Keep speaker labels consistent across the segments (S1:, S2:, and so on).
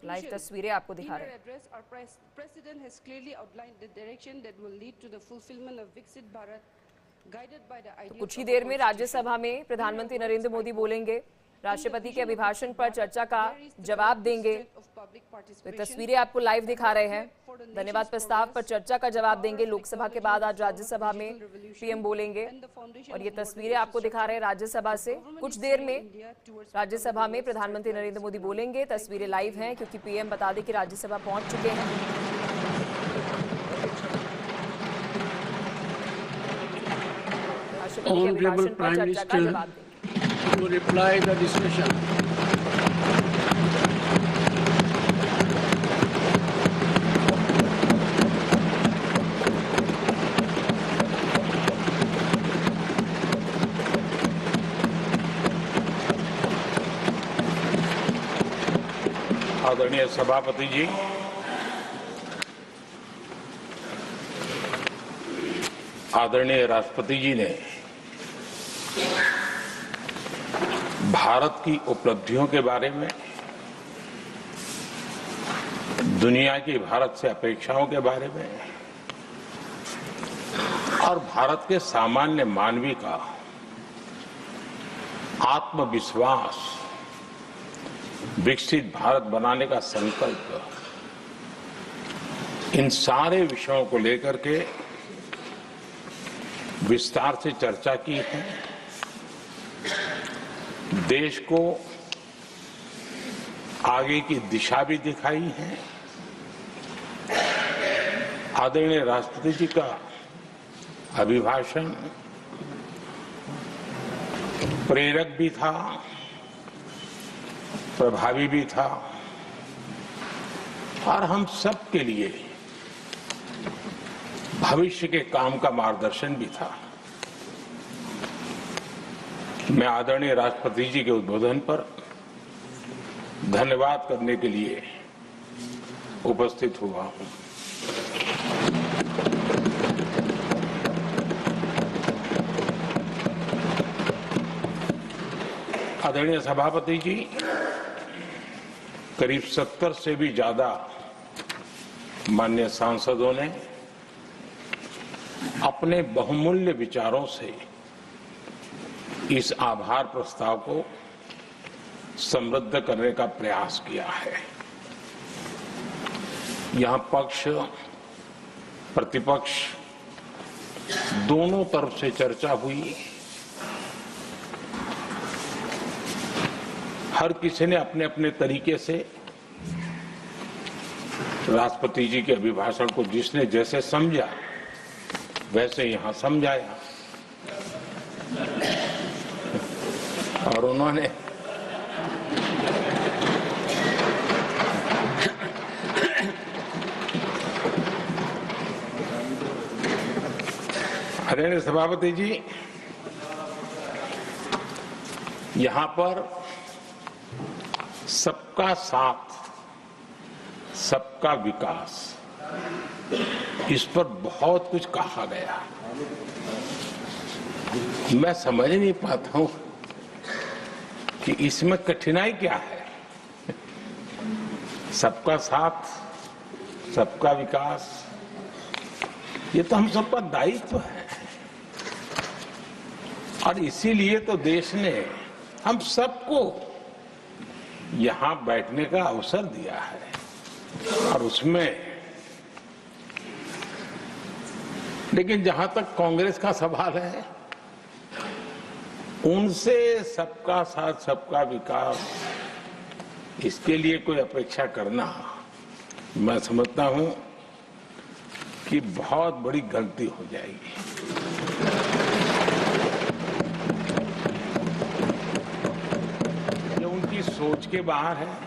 S1: Live तस्वीरें आपको दिखा रहे हैं। तो कुछ ही देर में राज्यसभा में प्रधानमंत्री नरेंद्र मोदी बोलेंगे, राष्ट्रपति के अभिभाषण पर चर्चा का जवाब देंगे। तो तस्वीरें आपको लाइव दिखा रहे हैं। धन्यवाद प्रस्ताव पर चर्चा का जवाब देंगे। लोकसभा के बाद आज राज्यसभा में पीएम बोलेंगे और ये तस्वीरें आपको दिखा रहे हैं राज्यसभा से। कुछ देर में राज्यसभा में प्रधानमंत्री नरेंद्र मोदी बोलेंगे। तस्वीरें लाइव हैं क्योंकि पीएम बता दें कि राज्यसभा पहुंच चुके हैं। राष्ट्रपति के अभिभाषण पर चर्चा का जवाब देंगे।
S2: To reply the discussion.
S3: आदरणीय सभापति जी, आदरणीय राष्ट्रपति जी ने भारत की उपलब्धियों के बारे में, दुनिया की भारत से अपेक्षाओं के बारे में और भारत के सामान्य मानवी का आत्मविश्वास, विकसित भारत बनाने का संकल्प, इन सारे विषयों को लेकर के विस्तार से चर्चा की है। देश को आगे की दिशा भी दिखाई है। आदरणीय राष्ट्रपति जी का अभिभाषण प्रेरक भी था, प्रभावी भी था और हम सब के लिए भविष्य के काम का मार्गदर्शन भी था। मैं आदरणीय राष्ट्रपति जी के उद्बोधन पर धन्यवाद करने के लिए उपस्थित हुआ हूं। आदरणीय सभापति जी, करीब 70 से भी ज्यादा माननीय सांसदों ने अपने बहुमूल्य विचारों से इस आभार प्रस्ताव को समृद्ध करने का प्रयास किया है। यहां पक्ष प्रतिपक्ष दोनों तरफ से चर्चा हुई। हर किसी ने अपने अपने तरीके से राष्ट्रपति जी के अभिभाषण को जिसने जैसे समझा वैसे यहां समझाया और उन्होंने आदरणीय सभापति जी, यहां पर सबका साथ, सबका विकास, इस पर बहुत कुछ कहा गया। मैं समझ नहीं पाता हूं कि इसमें कठिनाई क्या है। सबका साथ, सबका विकास, ये तो हम सबका दायित्व है और इसीलिए तो देश ने हम सबको यहां बैठने का अवसर दिया है और उसमें, लेकिन जहां तक कांग्रेस का सवाल है, उनसे सबका साथ सबका विकास, इसके लिए कोई अपेक्षा करना मैं समझता हूं कि बहुत बड़ी गलती हो जाएगी। ये उनकी सोच के बाहर है,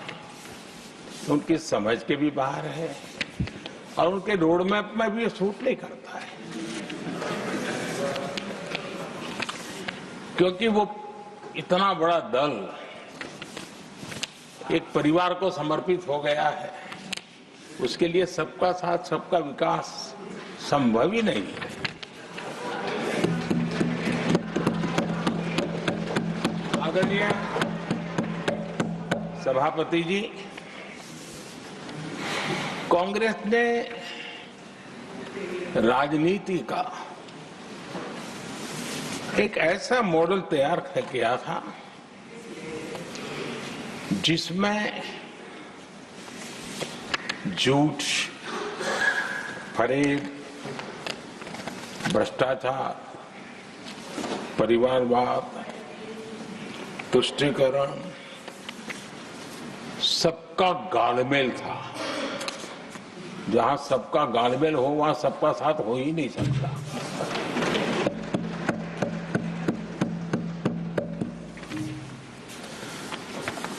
S3: उनकी समझ के भी बाहर है और उनके रोड मैप में भी ये सूट नहीं करता है, क्योंकि वो इतना बड़ा दल एक परिवार को समर्पित हो गया है, उसके लिए सबका साथ सबका विकास संभव ही नहीं है। आदरणीय सभापति जी, कांग्रेस ने राजनीति का एक ऐसा मॉडल तैयार किया था जिसमें झूठ, फरेब, भ्रष्टाचार, परिवारवाद, तुष्टीकरण, सबका गालमेल था। जहां सबका गालमेल हो वहां सबका साथ हो ही नहीं सकता।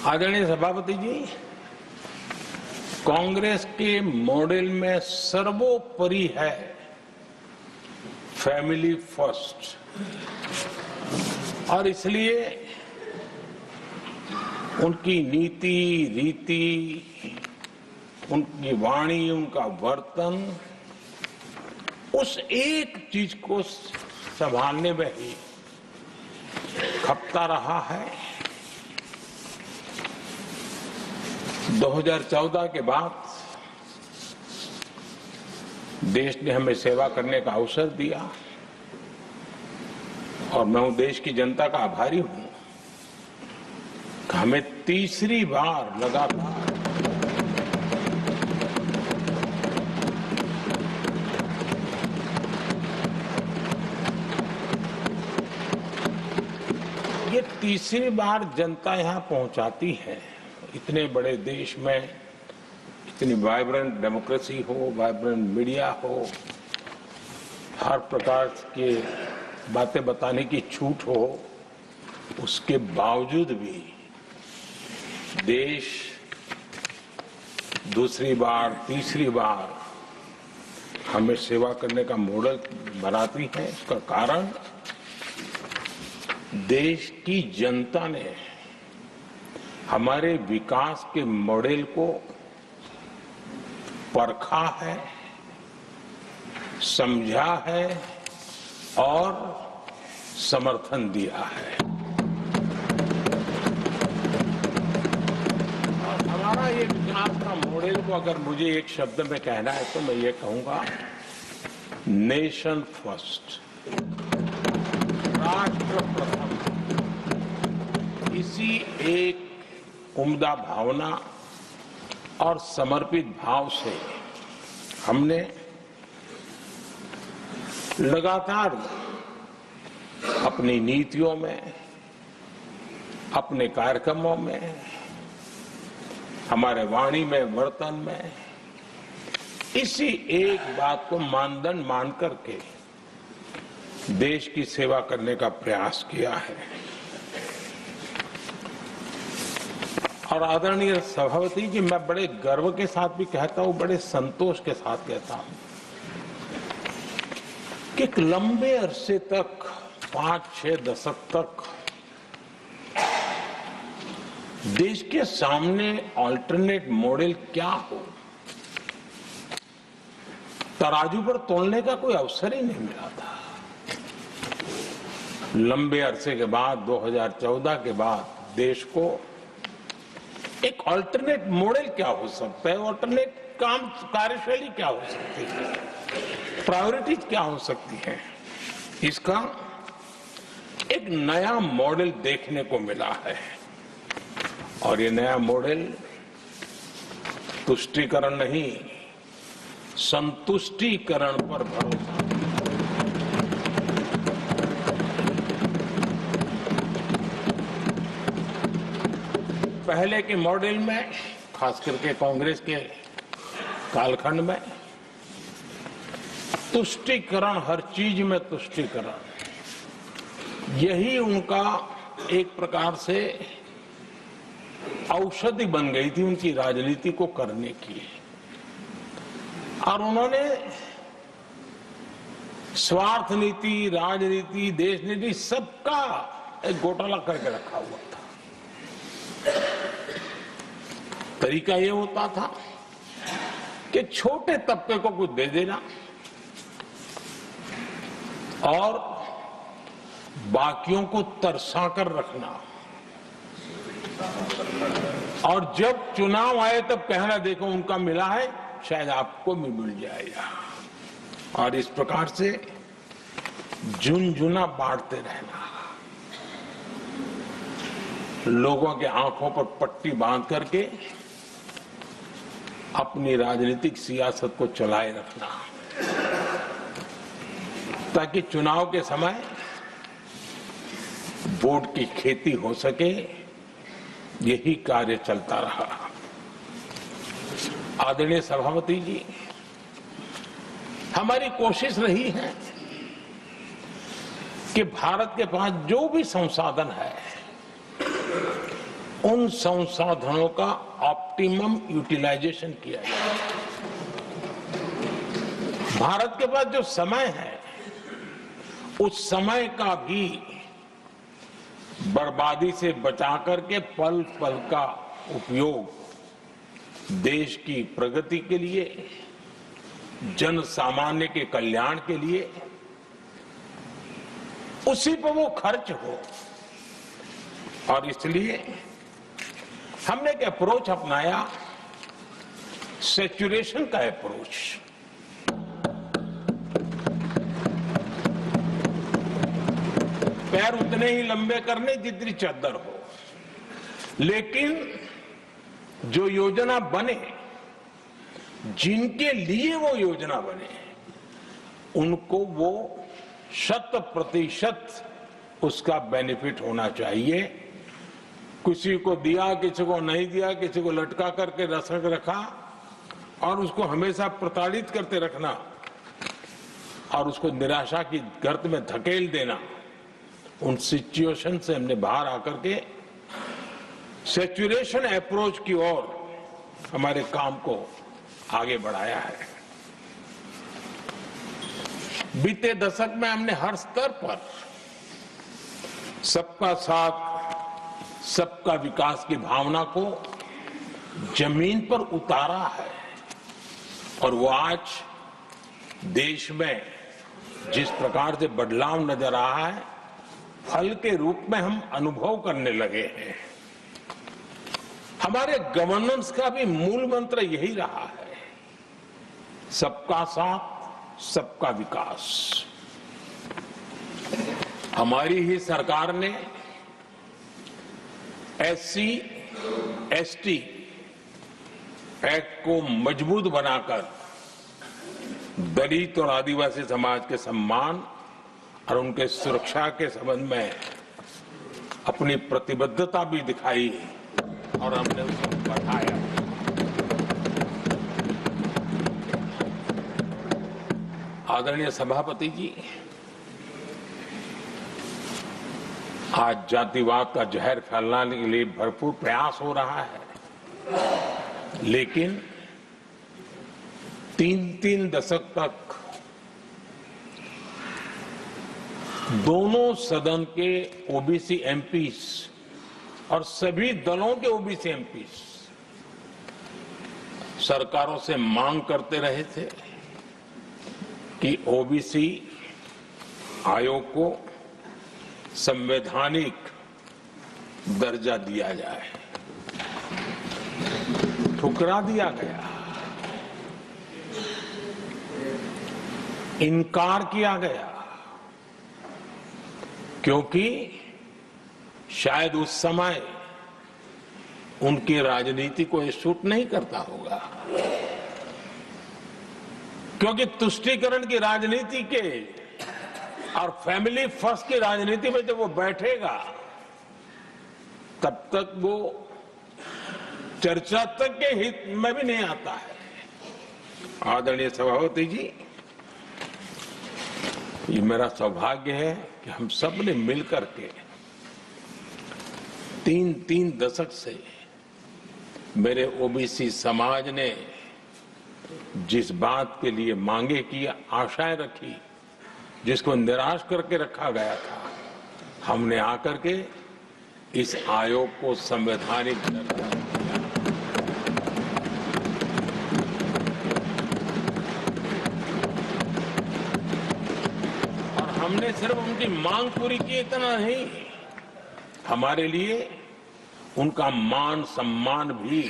S3: आदरणीय सभापति जी, कांग्रेस के मॉडल में सर्वोपरि है फैमिली फर्स्ट, और इसलिए उनकी नीति, रीति, उनकी वाणी, उनका वर्तन उस एक चीज को संभालने में ही खपता रहा है। 2014 के बाद देश ने हमें सेवा करने का अवसर दिया और मैं देश की जनता का आभारी हूं कि हमें तीसरी बार लगातार ये तीसरी बार जनता यहां पहुंचाती है। इतने बड़े देश में इतनी वाइब्रेंट डेमोक्रेसी हो, वाइब्रेंट मीडिया हो, हर प्रकार के बातें बताने की छूट हो, उसके बावजूद भी देश दूसरी बार, तीसरी बार हमें सेवा करने का मॉडल बनाती है। इसका कारण देश की जनता ने हमारे विकास के मॉडल को परखा है, समझा है और समर्थन दिया है। और हमारा ये विकास का मॉडल को अगर मुझे एक शब्द में कहना है तो मैं ये कहूंगा, नेशन फर्स्ट, राष्ट्र प्रथम। इसी एक उम्दा भावना और समर्पित भाव से हमने लगातार अपनी नीतियों में, अपने कार्यक्रमों में, हमारे वाणी में, वर्तन में इसी एक बात को मानदंड मान करके देश की सेवा करने का प्रयास किया है। और आदरणीय सभापति जी, मैं बड़े गर्व के साथ भी कहता हूं, बड़े संतोष के साथ कहता हूं कि एक लंबे अरसे तक, 5-6 दशक तक देश के सामने अल्टरनेट मॉडल क्या हो, तराजू पर तोलने का कोई अवसर ही नहीं मिला था। लंबे अरसे के बाद, 2014 के बाद देश को एक अल्टरनेट मॉडल क्या हो सकता है, अल्टरनेट कार्यशैली क्या हो सकती है, प्रायोरिटीज क्या हो सकती है, इसका एक नया मॉडल देखने को मिला है। और ये नया मॉडल तुष्टीकरण नहीं, संतुष्टीकरण पर भरोसा। पहले के मॉडल में, खास करके कांग्रेस के कालखंड में, तुष्टीकरण, हर चीज में तुष्टीकरण, यही उनका एक प्रकार से औषधि बन गई थी उनकी राजनीति को करने की। और उन्होंने स्वार्थ नीति, राजनीति, देश नीति, सबका एक घोटाला करके रखा हुआ था। तरीका ये होता था कि छोटे तबके को कुछ दे देना और बाकियों को तरसा कर रखना, और जब चुनाव आए तब कहना देखो उनका मिला है, शायद आपको भी मिल जाएगा। और इस प्रकार से झुनझुना बांटते रहना, लोगों के आंखों पर पट्टी बांध करके अपनी राजनीतिक सियासत को चलाए रखना, ताकि चुनाव के समय वोट की खेती हो सके, यही कार्य चलता रहा। आदरणीय सभापति जी, हमारी कोशिश रही है कि भारत के पास जो भी संसाधन है, उन संसाधनों का ऑप्टिमम यूटिलाइजेशन किया जाए। भारत के पास जो समय है, उस समय का भी बर्बादी से बचा करके पल पल का उपयोग देश की प्रगति के लिए, जन सामान्य के कल्याण के लिए, उसी पर वो खर्च हो। और इसलिए हमने एक अप्रोच अपनाया, सैचुरेशन का अप्रोच। पैर उतने ही लंबे करने जितनी चद्दर हो, लेकिन जो योजना बने, जिनके लिए वो योजना बने, उनको वो 100% उसका बेनिफिट होना चाहिए। किसी को दिया, किसी को नहीं दिया, किसी को लटका करके रखा और उसको हमेशा प्रताड़ित करते रखना और उसको निराशा की गर्त में धकेल देना, उन सिचुएशन से हमने बाहर आकर के सैचुरेशन अप्रोच की ओर हमारे काम को आगे बढ़ाया है। बीते दशक में हमने हर स्तर पर सबका साथ, सबका विकास की भावना को जमीन पर उतारा है और वो आज देश में जिस प्रकार से बदलाव नजर आ रहा है, फल के रूप में हम अनुभव करने लगे हैं। हमारे गवर्नेंस का भी मूल मंत्र यही रहा है, सबका साथ, सबका विकास। हमारी ही सरकार ने SC, ST एक्ट को मजबूत बनाकर दलित और आदिवासी समाज के सम्मान और उनके सुरक्षा के संबंध में अपनी प्रतिबद्धता भी दिखाई और हमने उसको बढ़ाया। आदरणीय सभापति जी, आज जातिवाद का जहर फैलाने के लिए भरपूर प्रयास हो रहा है, लेकिन 3 दशक तक दोनों सदन के ओबीसी एमपीस और सभी दलों के ओबीसी एमपीस सरकारों से मांग करते रहे थे कि ओबीसी आयोग को संवैधानिक दर्जा दिया जाए। ठुकरा दिया गया, इनकार किया गया, क्योंकि शायद उस समय उनकी राजनीति को ये सूट नहीं करता होगा, क्योंकि तुष्टीकरण की राजनीति के और फैमिली फर्स्ट की राजनीति में जब वो बैठेगा, तब तक वो चर्चा तक के हित में भी नहीं आता है। आदरणीय सभापति जी, ये मेरा सौभाग्य है कि हम सब ने मिलकर के 3 दशक से मेरे ओबीसी समाज ने जिस बात के लिए मांगे की, आशाएं रखी, जिसको निराश करके रखा गया था, हमने आकर के इस आयोग को संवैधानिक दर्जा दिया। और हमने सिर्फ उनकी मांग पूरी की इतना नहीं, हमारे लिए उनका मान सम्मान भी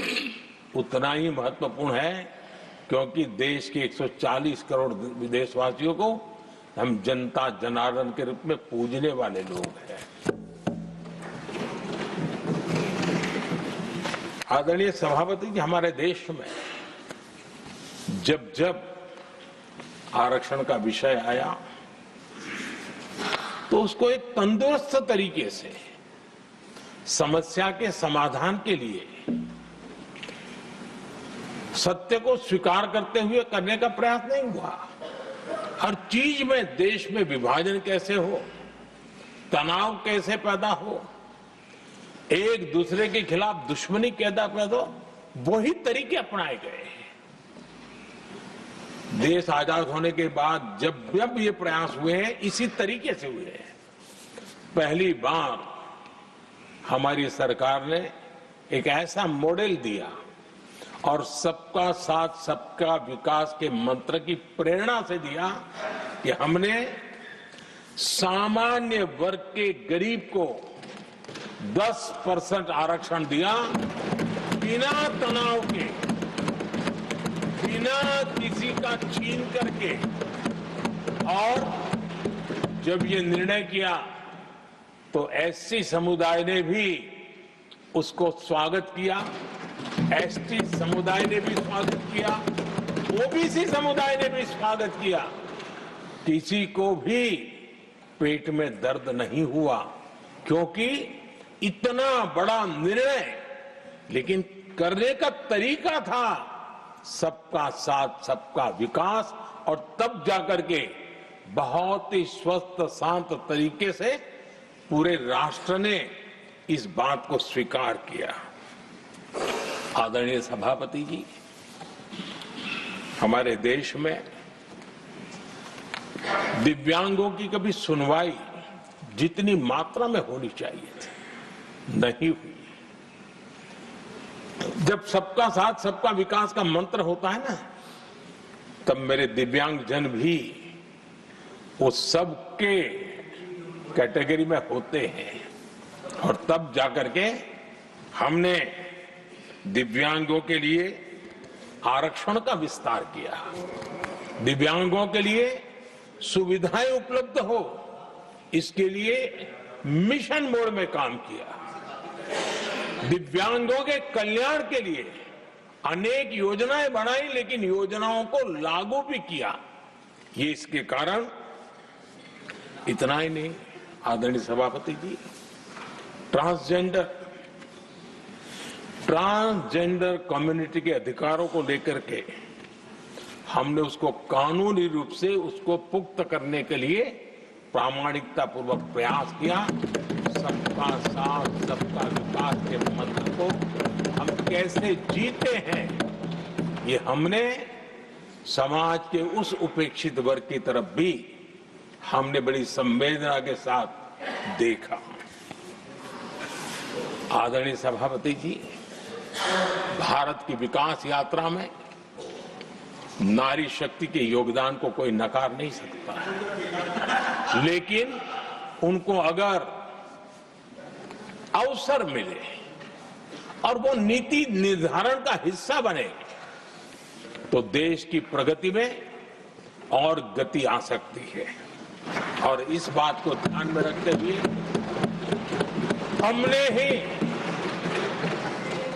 S3: उतना ही महत्वपूर्ण है, क्योंकि देश के 140 करोड़ देशवासियों को हम जनता जनार्दन के रूप में पूजने वाले लोग हैं। आदरणीय सभापति जी, हमारे देश में जब जब आरक्षण का विषय आया तो उसको एक तंदुरुस्त तरीके से समस्या के समाधान के लिए सत्य को स्वीकार करते हुए करने का प्रयास नहीं हुआ। हर चीज में देश में विभाजन कैसे हो, तनाव कैसे पैदा हो, एक दूसरे के खिलाफ दुश्मनी कैसे पैदा हो, वही तरीके अपनाए गए। देश आजाद होने के बाद जब जब ये प्रयास हुए हैं इसी तरीके से हुए हैं। पहली बार हमारी सरकार ने एक ऐसा मॉडल दिया और सबका साथ सबका विकास के मंत्र की प्रेरणा से दिया कि हमने सामान्य वर्ग के गरीब को 10% आरक्षण दिया, बिना तनाव के, बिना किसी का छीन करके। और जब ये निर्णय किया तो एससी समुदाय ने भी उसको स्वागत किया, एसटी समुदाय ने भी स्वागत किया, ओबीसी समुदाय ने भी स्वागत किया। किसी को भी पेट में दर्द नहीं हुआ, क्योंकि इतना बड़ा निर्णय, लेकिन करने का तरीका था सबका साथ सबका विकास, और तब जाकर के बहुत ही स्वस्थ शांत तरीके से पूरे राष्ट्र ने इस बात को स्वीकार किया। आदरणीय सभापति जी, हमारे देश में दिव्यांगों की कभी सुनवाई जितनी मात्रा में होनी चाहिए थी नहीं हुई। जब सबका साथ सबका विकास का मंत्र होता है ना, तब मेरे दिव्यांग जन भी उस सबके कैटेगरी में होते हैं, और तब जाकर के हमने दिव्यांगों के लिए आरक्षण का विस्तार किया, दिव्यांगों के लिए सुविधाएं उपलब्ध हो, इसके लिए मिशन मोड में काम किया। दिव्यांगों के कल्याण के लिए अनेक योजनाएं बनाई, लेकिन योजनाओं को लागू भी किया। ये इसके कारण इतना ही नहीं, आदरणीय सभापति जी, ट्रांसजेंडर कम्युनिटी के अधिकारों को लेकर के हमने उसको कानूनी रूप से उसको पुख्त करने के लिए प्रामाणिकता पूर्वक प्रयास किया। सबका साथ सबका विकास के मंत्र को हम कैसे जीते हैं, ये हमने समाज के उस उपेक्षित वर्ग की तरफ भी हमने बड़ी संवेदना के साथ देखा। आदरणीय सभापति जी, भारत की विकास यात्रा में नारी शक्ति के योगदान को कोई नकार नहीं सकता है, लेकिन उनको अगर अवसर मिले और वो नीति निर्धारण का हिस्सा बने तो देश की प्रगति में और गति आ सकती है। और इस बात को ध्यान में रखते हुए हमने ही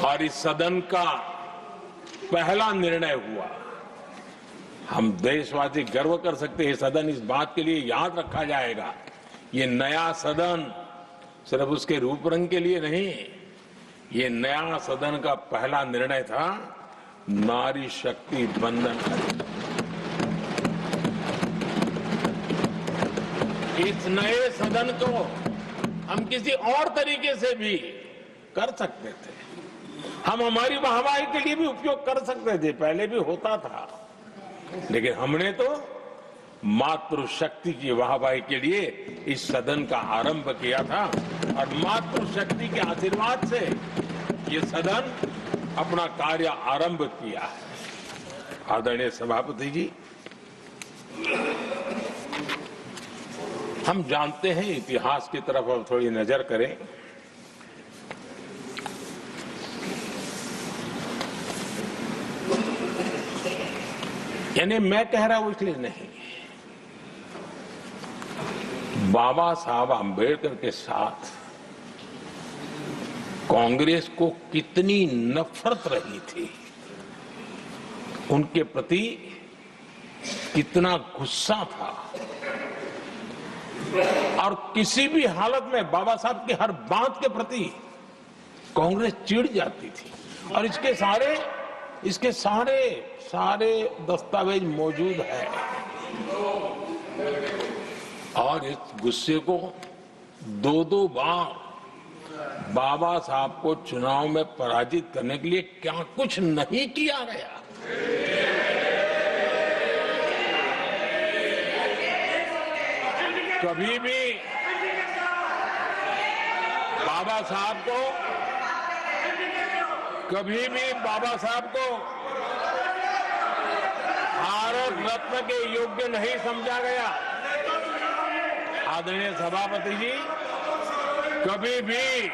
S3: और इस सदन का पहला निर्णय हुआ, हम देशवासी गर्व कर सकते हैं, सदन इस बात के लिए याद रखा जाएगा, ये नया सदन सिर्फ उसके रूप रंग के लिए नहीं, ये नया सदन का पहला निर्णय था नारी शक्ति बंधन। इस नए सदन को हम किसी और तरीके से भी कर सकते थे, हम हमारी वाहवाही के लिए भी उपयोग कर सकते थे, पहले भी होता था, लेकिन हमने तो मातृशक्ति की वाहवाही के लिए इस सदन का आरंभ किया था, और मातृशक्ति के आशीर्वाद से ये सदन अपना कार्य आरंभ किया है। आदरणीय सभापति जी, हम जानते हैं, इतिहास की तरफ अब थोड़ी नजर करें। यानी मैं कह रहा हूं इसलिए नहीं, बाबा साहब आंबेडकर के साथ कांग्रेस को कितनी नफरत रही थी, उनके प्रति कितना गुस्सा था, और किसी भी हालत में बाबा साहब की हर बात के प्रति कांग्रेस चिढ़ जाती थी। और इसके सारे दस्तावेज मौजूद है। और इस गुस्से को दो बार बाबा साहब को चुनाव में पराजित करने के लिए क्या कुछ नहीं किया गया। कभी भी बाबा साहब को भारत रत्न के योग्य नहीं समझा गया। आदरणीय सभापति जी, कभी भी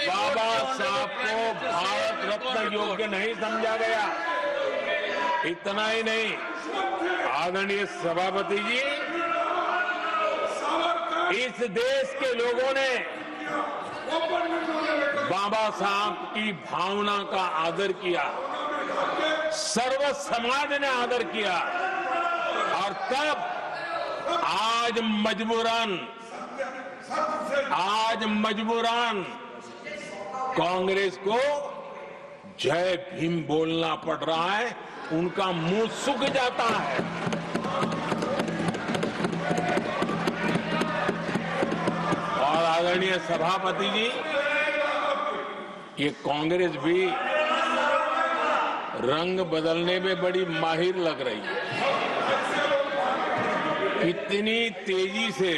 S3: बाबा साहब को भारत रत्न योग्य नहीं समझा गया। इतना ही नहीं, आदरणीय सभापति जी, इस देश के लोगों ने बाबा साहब की भावना का आदर किया, सर्व समाज ने आदर किया, और तब आज मजबूरन कांग्रेस को जय भीम बोलना पड़ रहा है, उनका मुंह सूख जाता है। और आदरणीय सभापति जी, ये कांग्रेस भी रंग बदलने में बड़ी माहिर लग रही है। इतनी तेजी से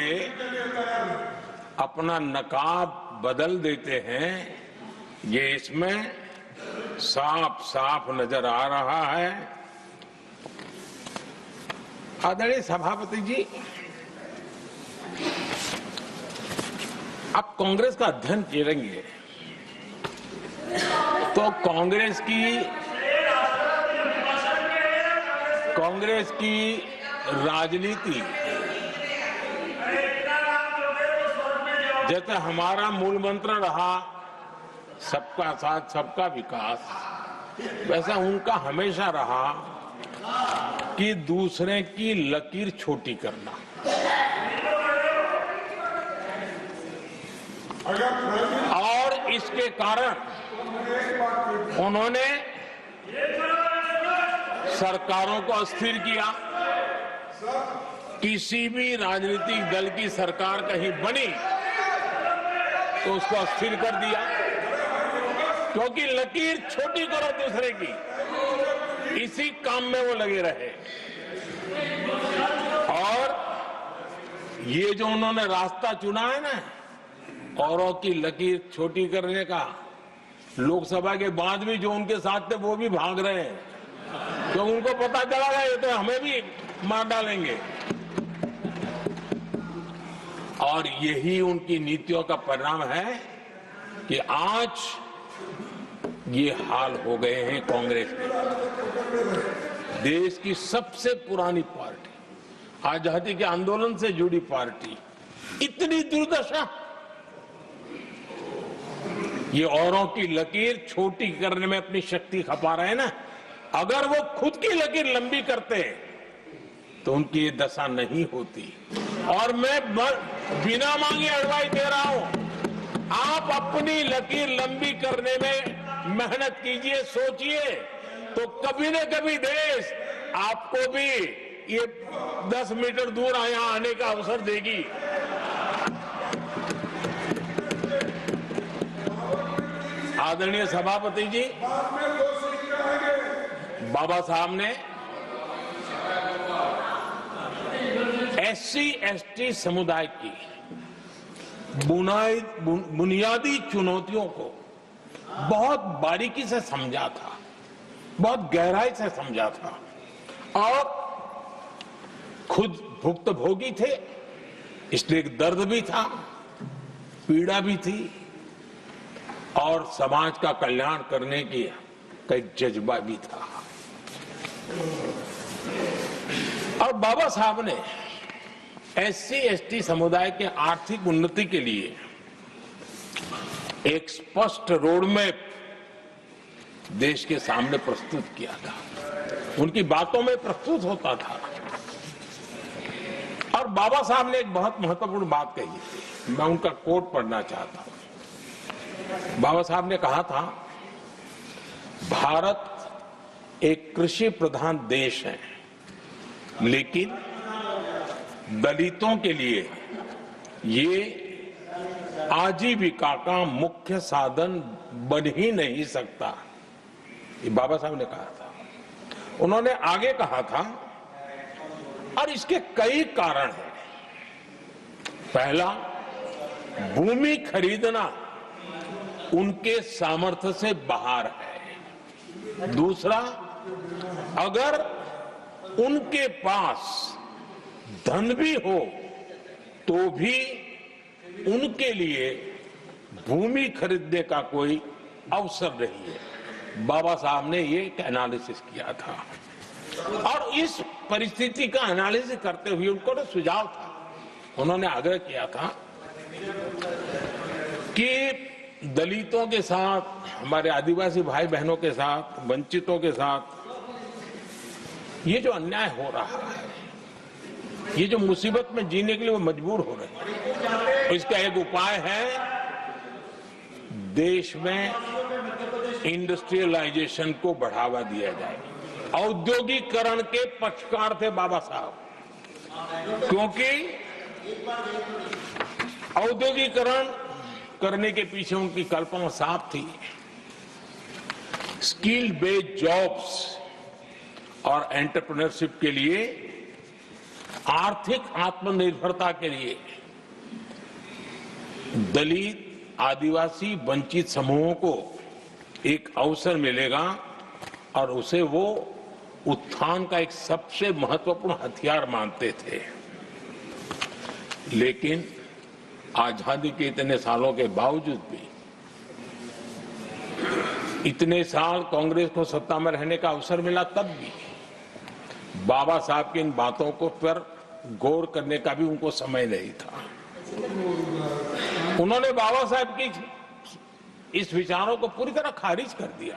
S3: अपना नकाब बदल देते हैं, ये इसमें साफ साफ नजर आ रहा है। आदरणीय सभापति जी, आप कांग्रेस का अध्ययन करेंगे तो कांग्रेस की राजनीति, जैसे हमारा मूल मंत्र रहा सबका साथ सबका विकास, वैसा उनका हमेशा रहा कि दूसरे की लकीर छोटी करना। और इसके कारण उन्होंने सरकारों को अस्थिर किया। किसी भी राजनीतिक दल की सरकार कहीं बनी तो उसको अस्थिर कर दिया, क्योंकि लकीर छोटी करो दूसरे की, इसी काम में वो लगे रहे। और ये जो उन्होंने रास्ता चुना है ना, औरों की लकीर छोटी करने का, लोकसभा के बाद भी जो उनके साथ थे वो भी भाग रहे हैं, तो उनको पता चला गया ये तो हमें भी मार डालेंगे। और यही उनकी नीतियों का परिणाम है कि आज ये हाल हो गए हैं कांग्रेस के। देश की सबसे पुरानी पार्टी, आजादी के आंदोलन से जुड़ी पार्टी, इतनी दुर्दशा। ये औरों की लकीर छोटी करने में अपनी शक्ति खपा रहे हैं ना। अगर वो खुद की लकीर लंबी करते तो उनकी ये दशा नहीं होती। और मैं बिना मांगे एडवाइस दे रहा हूं, आप अपनी लकीर लंबी करने में मेहनत कीजिए, सोचिए, तो कभी न कभी देश आपको भी ये 10 मीटर दूर यहाँ आने का अवसर देगी। आदरणीय सभापति जी, बाबा साहब ने SC/ST समुदाय की बुनियादी चुनौतियों को बहुत बारीकी से समझा था, बहुत गहराई से समझा था, और खुद भुक्तभोगी थे, इसलिए एक दर्द भी था, पीड़ा भी थी, और समाज का कल्याण करने की का एक जज्बा भी था। और बाबा साहब ने SC/ST समुदाय के आर्थिक उन्नति के लिए एक स्पष्ट रोडमैप देश के सामने प्रस्तुत किया था। उनकी बातों में प्रस्तुत होता था। और बाबा साहब ने एक बहुत महत्वपूर्ण बात कही थी, मैं उनका कोट पढ़ना चाहता हूं। बाबा साहब ने कहा था, भारत एक कृषि प्रधान देश है, लेकिन दलितों के लिए ये आजीविका का मुख्य साधन बन ही नहीं सकता। ये बाबा साहब ने कहा था। उन्होंने आगे कहा था, और इसके कई कारण हैं। पहला, भूमि खरीदना उनके सामर्थ्य से बाहर है। दूसरा, अगर उनके पास धन भी हो तो भी उनके लिए भूमि खरीदने का कोई अवसर नहीं है। बाबा साहब ने ये एक एनालिसिस किया था, और इस परिस्थिति का एनालिसिस करते हुए उनको ना सुझाव था। उन्होंने आग्रह किया था कि दलितों के साथ, हमारे आदिवासी भाई बहनों के साथ, वंचितों के साथ ये जो अन्याय हो रहा है, ये जो मुसीबत में जीने के लिए वो मजबूर हो रहे हैं, इसका एक उपाय है, देश में इंडस्ट्रियलाइजेशन को बढ़ावा दिया जाए। औद्योगिकरण के पक्षकार थे बाबा साहब, क्योंकि औद्योगिकरण करने के पीछे उनकी कल्पना साफ थी। स्किल बेस्ड जॉब्स और एंटरप्रेन्योरशिप के लिए, आर्थिक आत्मनिर्भरता के लिए दलित, आदिवासी, वंचित समूहों को एक अवसर मिलेगा और उसे वो उत्थान का एक सबसे महत्वपूर्ण हथियार मानते थे। लेकिन आजादी के इतने सालों के बावजूद भी, इतने साल कांग्रेस को सत्ता में रहने का अवसर मिला, तब भी बाबा साहब की इन बातों को पर गौर करने का भी उनको समय नहीं था। उन्होंने बाबा साहब की इस विचारों को पूरी तरह खारिज कर दिया।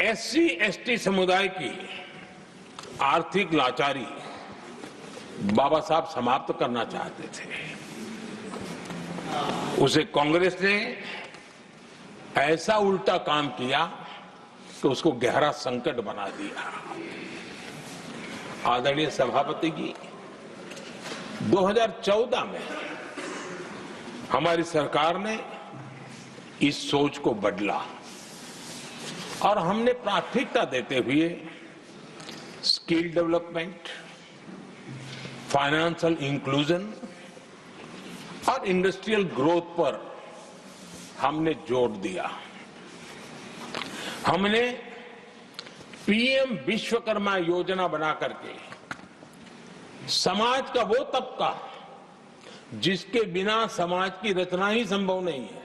S3: SC/ST समुदाय की आर्थिक लाचारी बाबा साहब समाप्त करना चाहते थे। उसे कांग्रेस ने ऐसा उल्टा काम किया कि उसको गहरा संकट बना दिया। आदरणीय सभापति जी, 2014 में हमारी सरकार ने इस सोच को बदला और हमने प्राथमिकता देते हुए स्किल डेवलपमेंट, फाइनेंशियल इंक्लूजन और इंडस्ट्रियल ग्रोथ पर हमने जोर दिया। हमने PM विश्वकर्मा योजना बना करके समाज का वो तबका जिसके बिना समाज की रचना ही संभव नहीं है,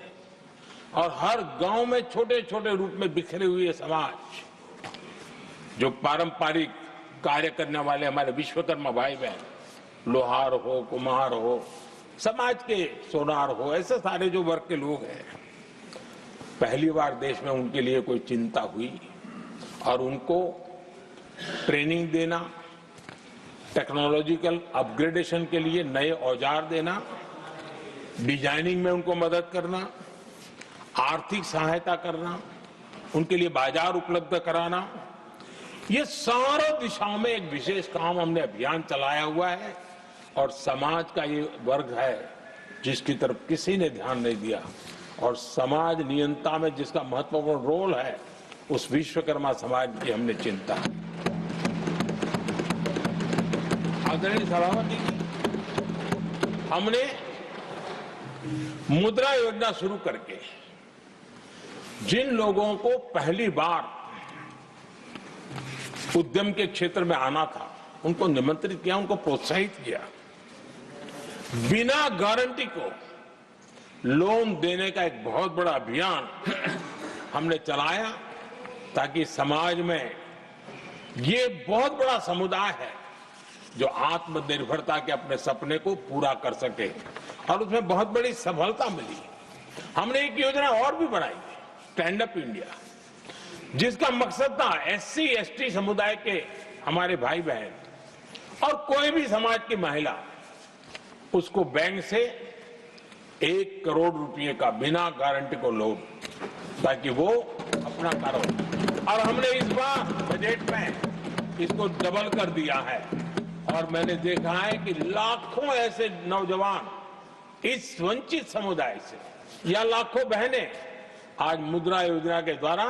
S3: और हर गांव में छोटे छोटे रूप में बिखरे हुए समाज, जो पारंपरिक कार्य करने वाले हमारे विश्वकर्मा भाई बहन, लोहार हो, कुम्हार हो, समाज के सोनार हो, ऐसे सारे जो वर्ग के लोग हैं, पहली बार देश में उनके लिए कोई चिंता हुई और उनको ट्रेनिंग देना, टेक्नोलॉजिकल अपग्रेडेशन के लिए नए औजार देना, डिजाइनिंग में उनको मदद करना, आर्थिक सहायता करना, उनके लिए बाजार उपलब्ध कराना, ये सारा दिशाओं में एक विशेष काम हमने अभियान चलाया हुआ है। और समाज का ये वर्ग है जिसकी तरफ किसी ने ध्यान नहीं दिया, और समाज नियंत्रण में जिसका महत्वपूर्ण रोल है, उस विश्वकर्मा समाज की हमने चिंता। आदरणीय सभापति जी, हमने मुद्रा योजना शुरू करके जिन लोगों को पहली बार उद्यम के क्षेत्र में आना था, उनको निमंत्रित किया, उनको प्रोत्साहित किया। बिना गारंटी को लोन देने का एक बहुत बड़ा अभियान हमने चलाया ताकि समाज में ये बहुत बड़ा समुदाय है जो आत्मनिर्भरता के अपने सपने को पूरा कर सके, और उसमें बहुत बड़ी सफलता मिली। हमने एक योजना और भी बनाई, स्टैंड अप इंडिया, जिसका मकसद था SC ST समुदाय के हमारे भाई बहन और कोई भी समाज की महिला, उसको बैंक से 1 करोड़ रुपए का बिना गारंटी को लोन, ताकि वो अपना कारोबार। और हमने इस बार बजट में इसको डबल कर दिया है, और मैंने देखा है कि लाखों ऐसे नौजवान इस वंचित समुदाय से या लाखों बहनें आज मुद्रा योजना के द्वारा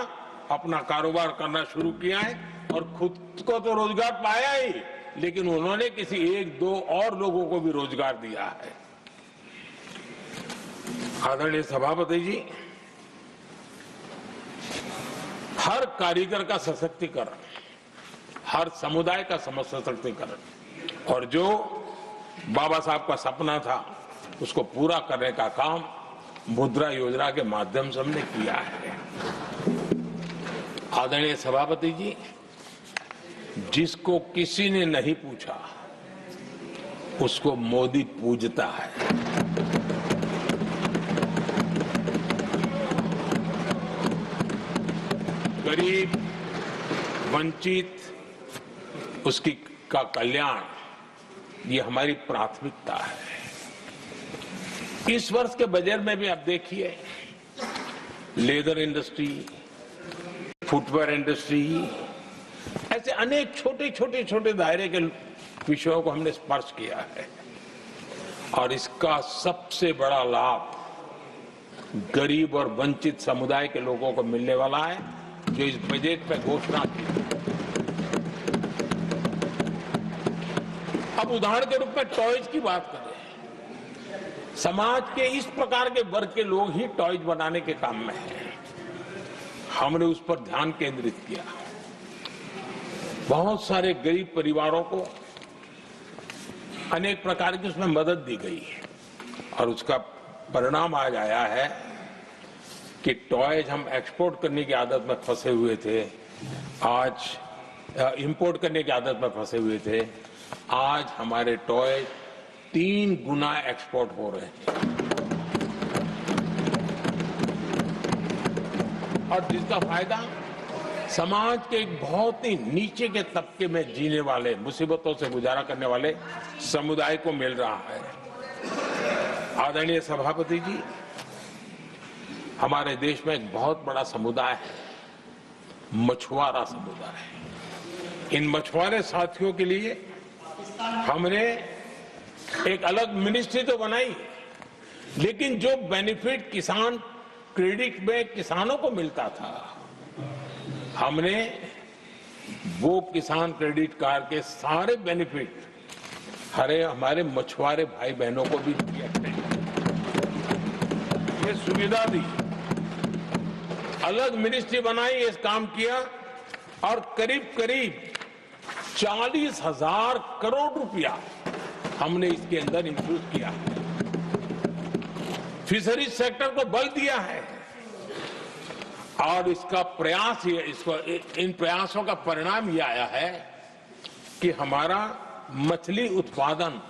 S3: अपना कारोबार करना शुरू किया है, और खुद को तो रोजगार पाया ही, लेकिन उन्होंने किसी 1-2 और लोगों को भी रोजगार दिया है। आदरणीय सभापति जी, हर कारीगर का सशक्तिकरण, हर समुदाय का सशक्तिकरण, और जो बाबा साहब का सपना था उसको पूरा करने का काम मुद्रा योजना के माध्यम से हमने किया है। आदरणीय सभापति जी, जिसको किसी ने नहीं पूछा उसको मोदी पूजता है। गरीब, वंचित, उसकी का कल्याण, ये हमारी प्राथमिकता है। इस वर्ष के बजट में भी आप देखिए, लेदर इंडस्ट्री, फुटवेयर इंडस्ट्री, ऐसे अनेक छोटे दायरे के विषयों को हमने स्पर्श किया है, और इसका सबसे बड़ा लाभ गरीब और वंचित समुदाय के लोगों को मिलने वाला है, जो इस बजट में घोषणा की। अब उदाहरण के रूप में टॉयज की बात करें, समाज के इस प्रकार के वर्ग के लोग ही टॉयज बनाने के काम में हैं। हमने उस पर ध्यान केंद्रित किया, बहुत सारे गरीब परिवारों को अनेक प्रकार की उसमें मदद दी गई, और उसका परिणाम आज आया है कि टॉयज हम एक्सपोर्ट करने की आदत में फंसे हुए थे, आज इंपोर्ट करने की आदत में फंसे हुए थे, आज हमारे टॉय 3 गुना एक्सपोर्ट हो रहे हैं, और जिसका फायदा समाज के एक बहुत ही नीचे के तबके में जीने वाले, मुसीबतों से गुजारा करने वाले समुदाय को मिल रहा है। आदरणीय सभापति जी, हमारे देश में एक बहुत बड़ा समुदाय है, मछुआरा समुदाय। इन मछुआरे साथियों के लिए हमने एक अलग मिनिस्ट्री तो बनाई, लेकिन जो बेनिफिट किसान क्रेडिट में किसानों को मिलता था, हमने वो किसान क्रेडिट कार्ड के सारे बेनिफिट हमारे मछुआरे भाई बहनों को भी दिए, ये सुविधा दी। अलग मिनिस्ट्री बनाई, इस काम किया, और करीब 40,000 करोड़ रुपया हमने इसके अंदर इंफ्यूज किया। फिशरीज सेक्टर को बल दिया है, और इसका प्रयास इन प्रयासों का परिणाम ये आया है कि हमारा मछली उत्पादन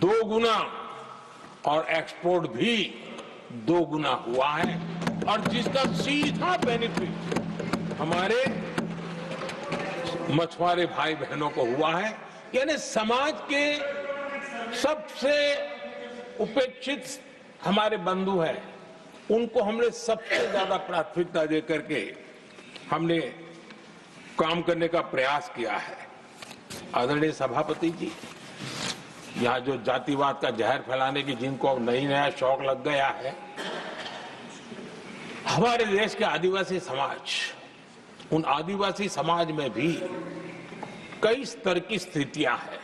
S3: 2 गुना और एक्सपोर्ट भी 2 गुना हुआ है, और जिसका सीधा बेनिफिट हमारे मछुआरे भाई बहनों को हुआ है। यानी समाज के सबसे उपेक्षित हमारे बंधु हैं, उनको हमने सबसे ज्यादा प्राथमिकता दे करके हमने काम करने का प्रयास किया है। आदरणीय सभापति जी, यहाँ जो जातिवाद का जहर फैलाने की जिनको नया शौक लग गया है, हमारे देश के आदिवासी समाज, उन आदिवासी समाज में भी कई स्तर की स्थितियां हैं।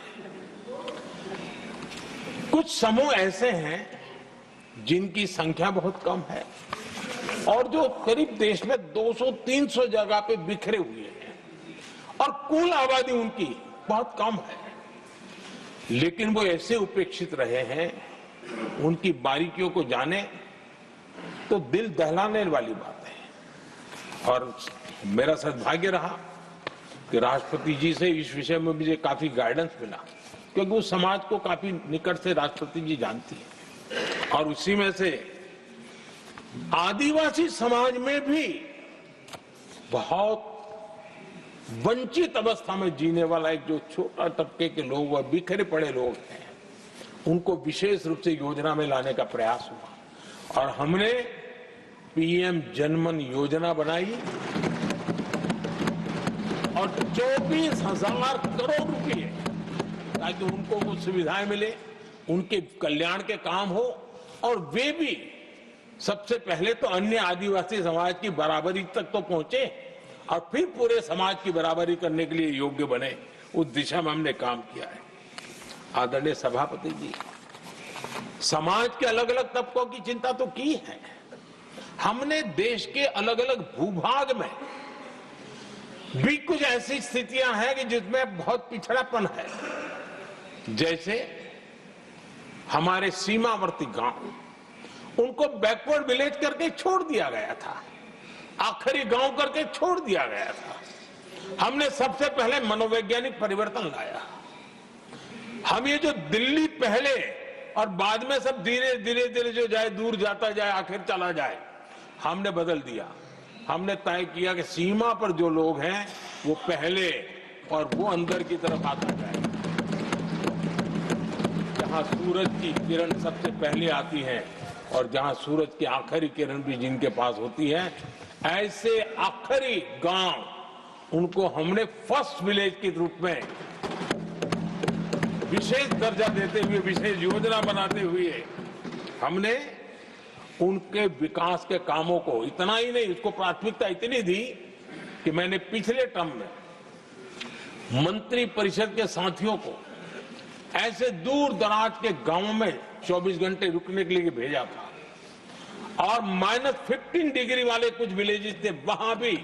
S3: कुछ समूह ऐसे हैं जिनकी संख्या बहुत कम है, और जो करीब देश में 200-300 जगह पे बिखरे हुए हैं, और कुल आबादी उनकी बहुत कम है, लेकिन वो ऐसे उपेक्षित रहे हैं, उनकी बारीकियों को जाने तो दिल दहलाने वाली बात है। और मेरा सद्भाग्य रहा कि राष्ट्रपति जी से इस विषय में मुझे काफी गाइडेंस मिला, क्योंकि उस समाज को काफी निकट से राष्ट्रपति जी जानती है। और उसी में से आदिवासी समाज में भी बहुत वंचित अवस्था में जीने वाला एक जो छोटा तबके के लोग व बिखरे पड़े लोग हैं, उनको विशेष रूप से योजना में लाने का प्रयास हुआ और हमने पीएम जनमन योजना बनाई और 24,000 करोड़ रुपए ताकि उनको वो सुविधाएं मिले, उनके कल्याण के काम हो और वे भी सबसे पहले तो अन्य आदिवासी समाज की बराबरी तक तो पहुंचे और फिर पूरे समाज की बराबरी करने के लिए योग्य बने। उस दिशा में हमने काम किया है। आदरणीय सभापति जी, समाज के अलग अलग तबकों की चिंता तो की है। हमने देश के अलग अलग भूभाग में भी कुछ ऐसी स्थितियां हैं कि जिसमें बहुत पिछड़ापन है। जैसे हमारे सीमावर्ती गांव, उनको बैकवर्ड विलेज करके छोड़ दिया गया था, आखिरी गांव करके छोड़ दिया गया था। हमने सबसे पहले मनोवैज्ञानिक परिवर्तन लाया। हम ये जो दिल्ली पहले और बाद में सब धीरे धीरे जो जाए दूर जाता जाए आखिर चला जाए, हमने बदल दिया। हमने तय किया कि सीमा पर जो लोग हैं वो पहले और वो अंदर की तरफ आता जाए। जहां सूरज की किरण सबसे पहले आती है और जहां सूरज की आखिरी किरण भी जिनके पास होती है, ऐसे आखिरी गांव उनको हमने फर्स्ट विलेज के रूप में विशेष दर्जा देते हुए, विशेष योजना बनाते हुए हमने उनके विकास के कामों को इतना ही नहीं, उसको प्राथमिकता इतनी दी कि मैंने पिछले टर्म में मंत्री परिषद के साथियों को ऐसे दूर दराज के गांवों में 24 घंटे रुकने के लिए भेजा था और -15 डिग्री वाले कुछ विलेजेस थे, वहां भी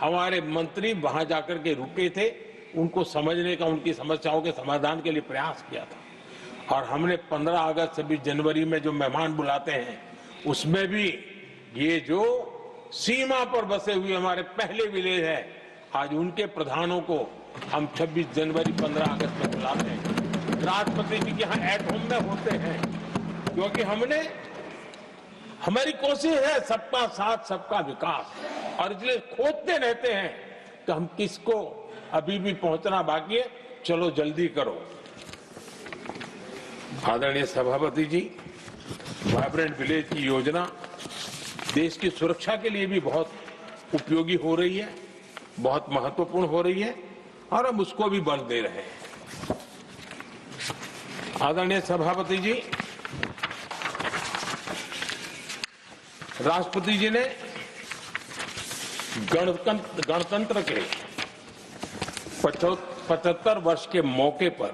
S3: हमारे मंत्री वहां जाकर के रुके थे, उनको समझने का, उनकी समस्याओं के समाधान के लिए प्रयास किया था। और हमने 15 अगस्त 26 जनवरी में जो मेहमान बुलाते हैं, उसमें भी ये जो सीमा पर बसे हुए हमारे पहले विलेज है, आज उनके प्रधानों को हम 26 जनवरी 15 अगस्त में बुलाते हैं। राष्ट्रपति जी के यहाँ एट होम में होते हैं, क्योंकि हमारी कोशिश है सबका साथ सबका विकास, और इसलिए खोजते रहते हैं कि हम किसको अभी भी पहुंचना बाकी है, चलो जल्दी करो। आदरणीय सभापति जी, वाइब्रेंट विलेज की योजना देश की सुरक्षा के लिए भी बहुत उपयोगी हो रही है, बहुत महत्वपूर्ण हो रही है और हम उसको भी बल दे रहे हैं। आदरणीय सभापति जी, राष्ट्रपति जी ने गणतंत्र के 75 वर्ष के मौके पर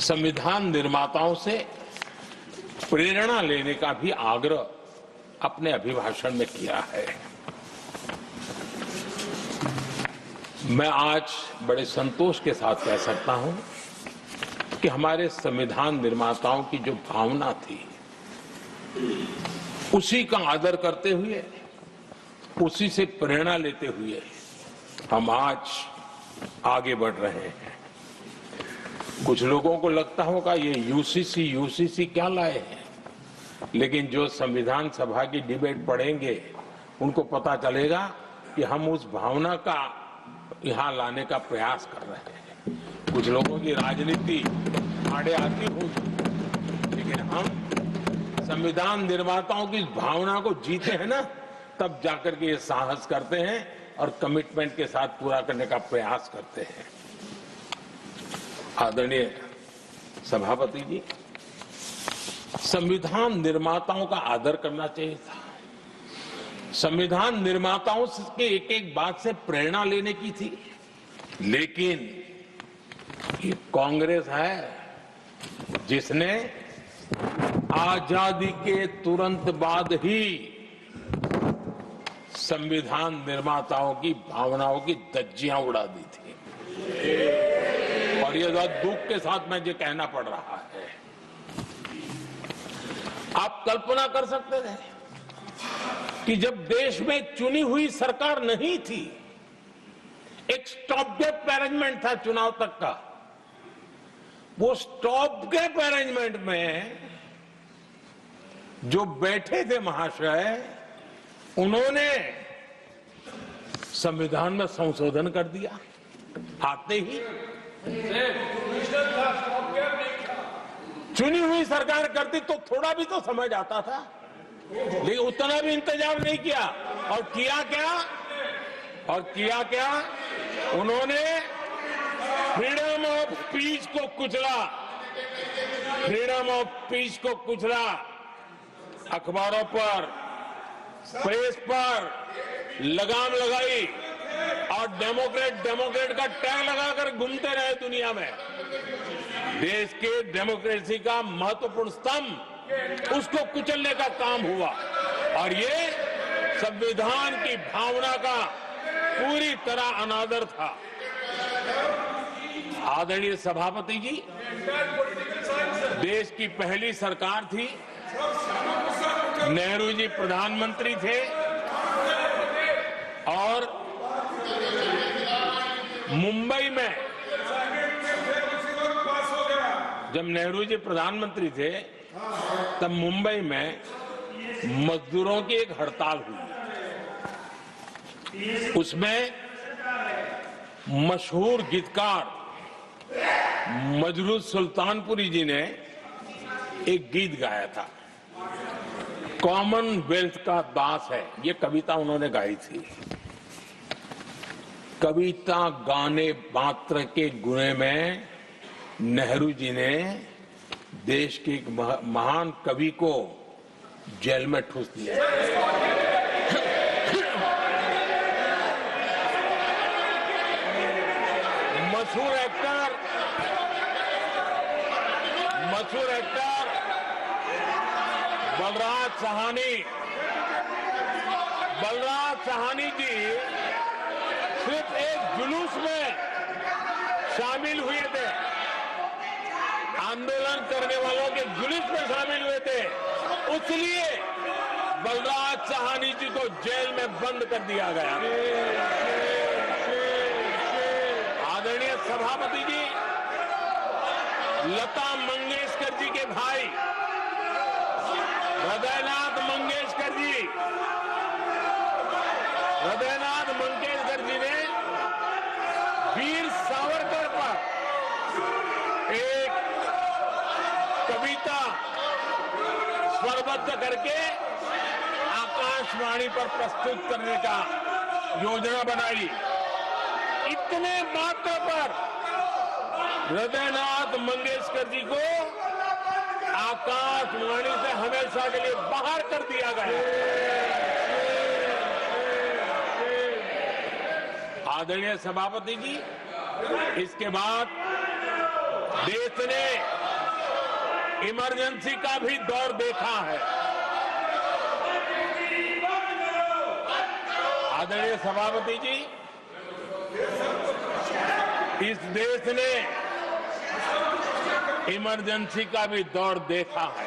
S3: संविधान निर्माताओं से प्रेरणा लेने का भी आग्रह अपने अभिभाषण में किया है। मैं आज बड़े संतोष के साथ कह सकता हूं कि हमारे संविधान निर्माताओं की जो भावना थी, उसी का आदर करते हुए, उसी से प्रेरणा लेते हुए हम आज आगे बढ़ रहे हैं। कुछ लोगों को लगता होगा ये यूसीसी क्या लाए हैं, लेकिन जो संविधान सभा की डिबेट पढ़ेंगे उनको पता चलेगा कि हम उस भावना का यहां लाने का प्रयास कर रहे हैं। कुछ लोगों की राजनीति आड़े आती होगी, लेकिन हम संविधान निर्माताओं की इस भावना को जीते हैं ना, तब जाकर के ये साहस करते हैं और कमिटमेंट के साथ पूरा करने का प्रयास करते हैं। आदरणीय सभापति जी, संविधान निर्माताओं का आदर करना चाहिए था। संविधान निर्माताओं के एक एक बात से प्रेरणा लेने की थी, लेकिन ये कांग्रेस है जिसने आजादी के तुरंत बाद ही संविधान निर्माताओं की भावनाओं की धज्जियां उड़ा दी थी, और ये दुख के साथ मैं ये कहना पड़ रहा है। आप कल्पना कर सकते थे कि जब देश में चुनी हुई सरकार नहीं थी, एक स्टॉप गैप अरेंजमेंट था चुनाव तक का, वो स्टॉप गैप अरेंजमेंट में जो बैठे थे महाशय, उन्होंने संविधान में संशोधन कर दिया आते ही। चुनी हुई सरकार करती तो थोड़ा भी तो समझ आता था, लेकिन उतना भी इंतजाम नहीं किया। और किया क्या उन्होंने फ्रीडम ऑफ स्पीच को कुचला, फ्रीडम ऑफ स्पीच को कुचला। अखबारों पर, प्रेस पर लगाम लगाई और डेमोक्रेट का टैग लगाकर घूमते रहे दुनिया में। देश के डेमोक्रेसी का महत्वपूर्ण स्तंभ, उसको कुचलने का काम हुआ। और ये संविधान की भावना का पूरी तरह अनादर था। आदरणीय सभापति जी, देश की पहली सरकार थी, नेहरू जी प्रधानमंत्री थे और मुंबई में जब नेहरू जी प्रधानमंत्री थे तब मुंबई में मजदूरों की एक हड़ताल हुई। उसमें मशहूर गीतकार मजरूह सुल्तानपुरी जी ने एक गीत गाया था, कॉमनवेल्थ का दास है। ये कविता उन्होंने गाई थी। कविता गाने मात्र के गुणे में नेहरू जी ने देश के एक महान कवि को जेल में ठूस दिया। मशहूर एक्टर बलराज साहनी जी सिर्फ एक जुलूस में शामिल हुए थे, आंदोलन करने वालों के जुलूस में शामिल हुए थे, इसलिए बलराज साहनी जी को जेल में बंद कर दिया गया। आदरणीय सभापति जी, लता मंगेशकर जी के भाई हृदयनाथ मंगेशकर जी ने वीर सावरकर पर एक कविता स्वरबद्ध करके आकाशवाणी पर प्रस्तुत करने का योजना बनाई। इतने मात्र पर हृदयनाथ मंगेशकर जी को आकाशवाणी से हमेशा के लिए बाहर कर दिया गया। आदरणीय सभापति जी, इसके बाद देश ने इमरजेंसी का भी दौर देखा है। आदरणीय सभापति जी, इस देश ने इमरजेंसी का भी दौर देखा है।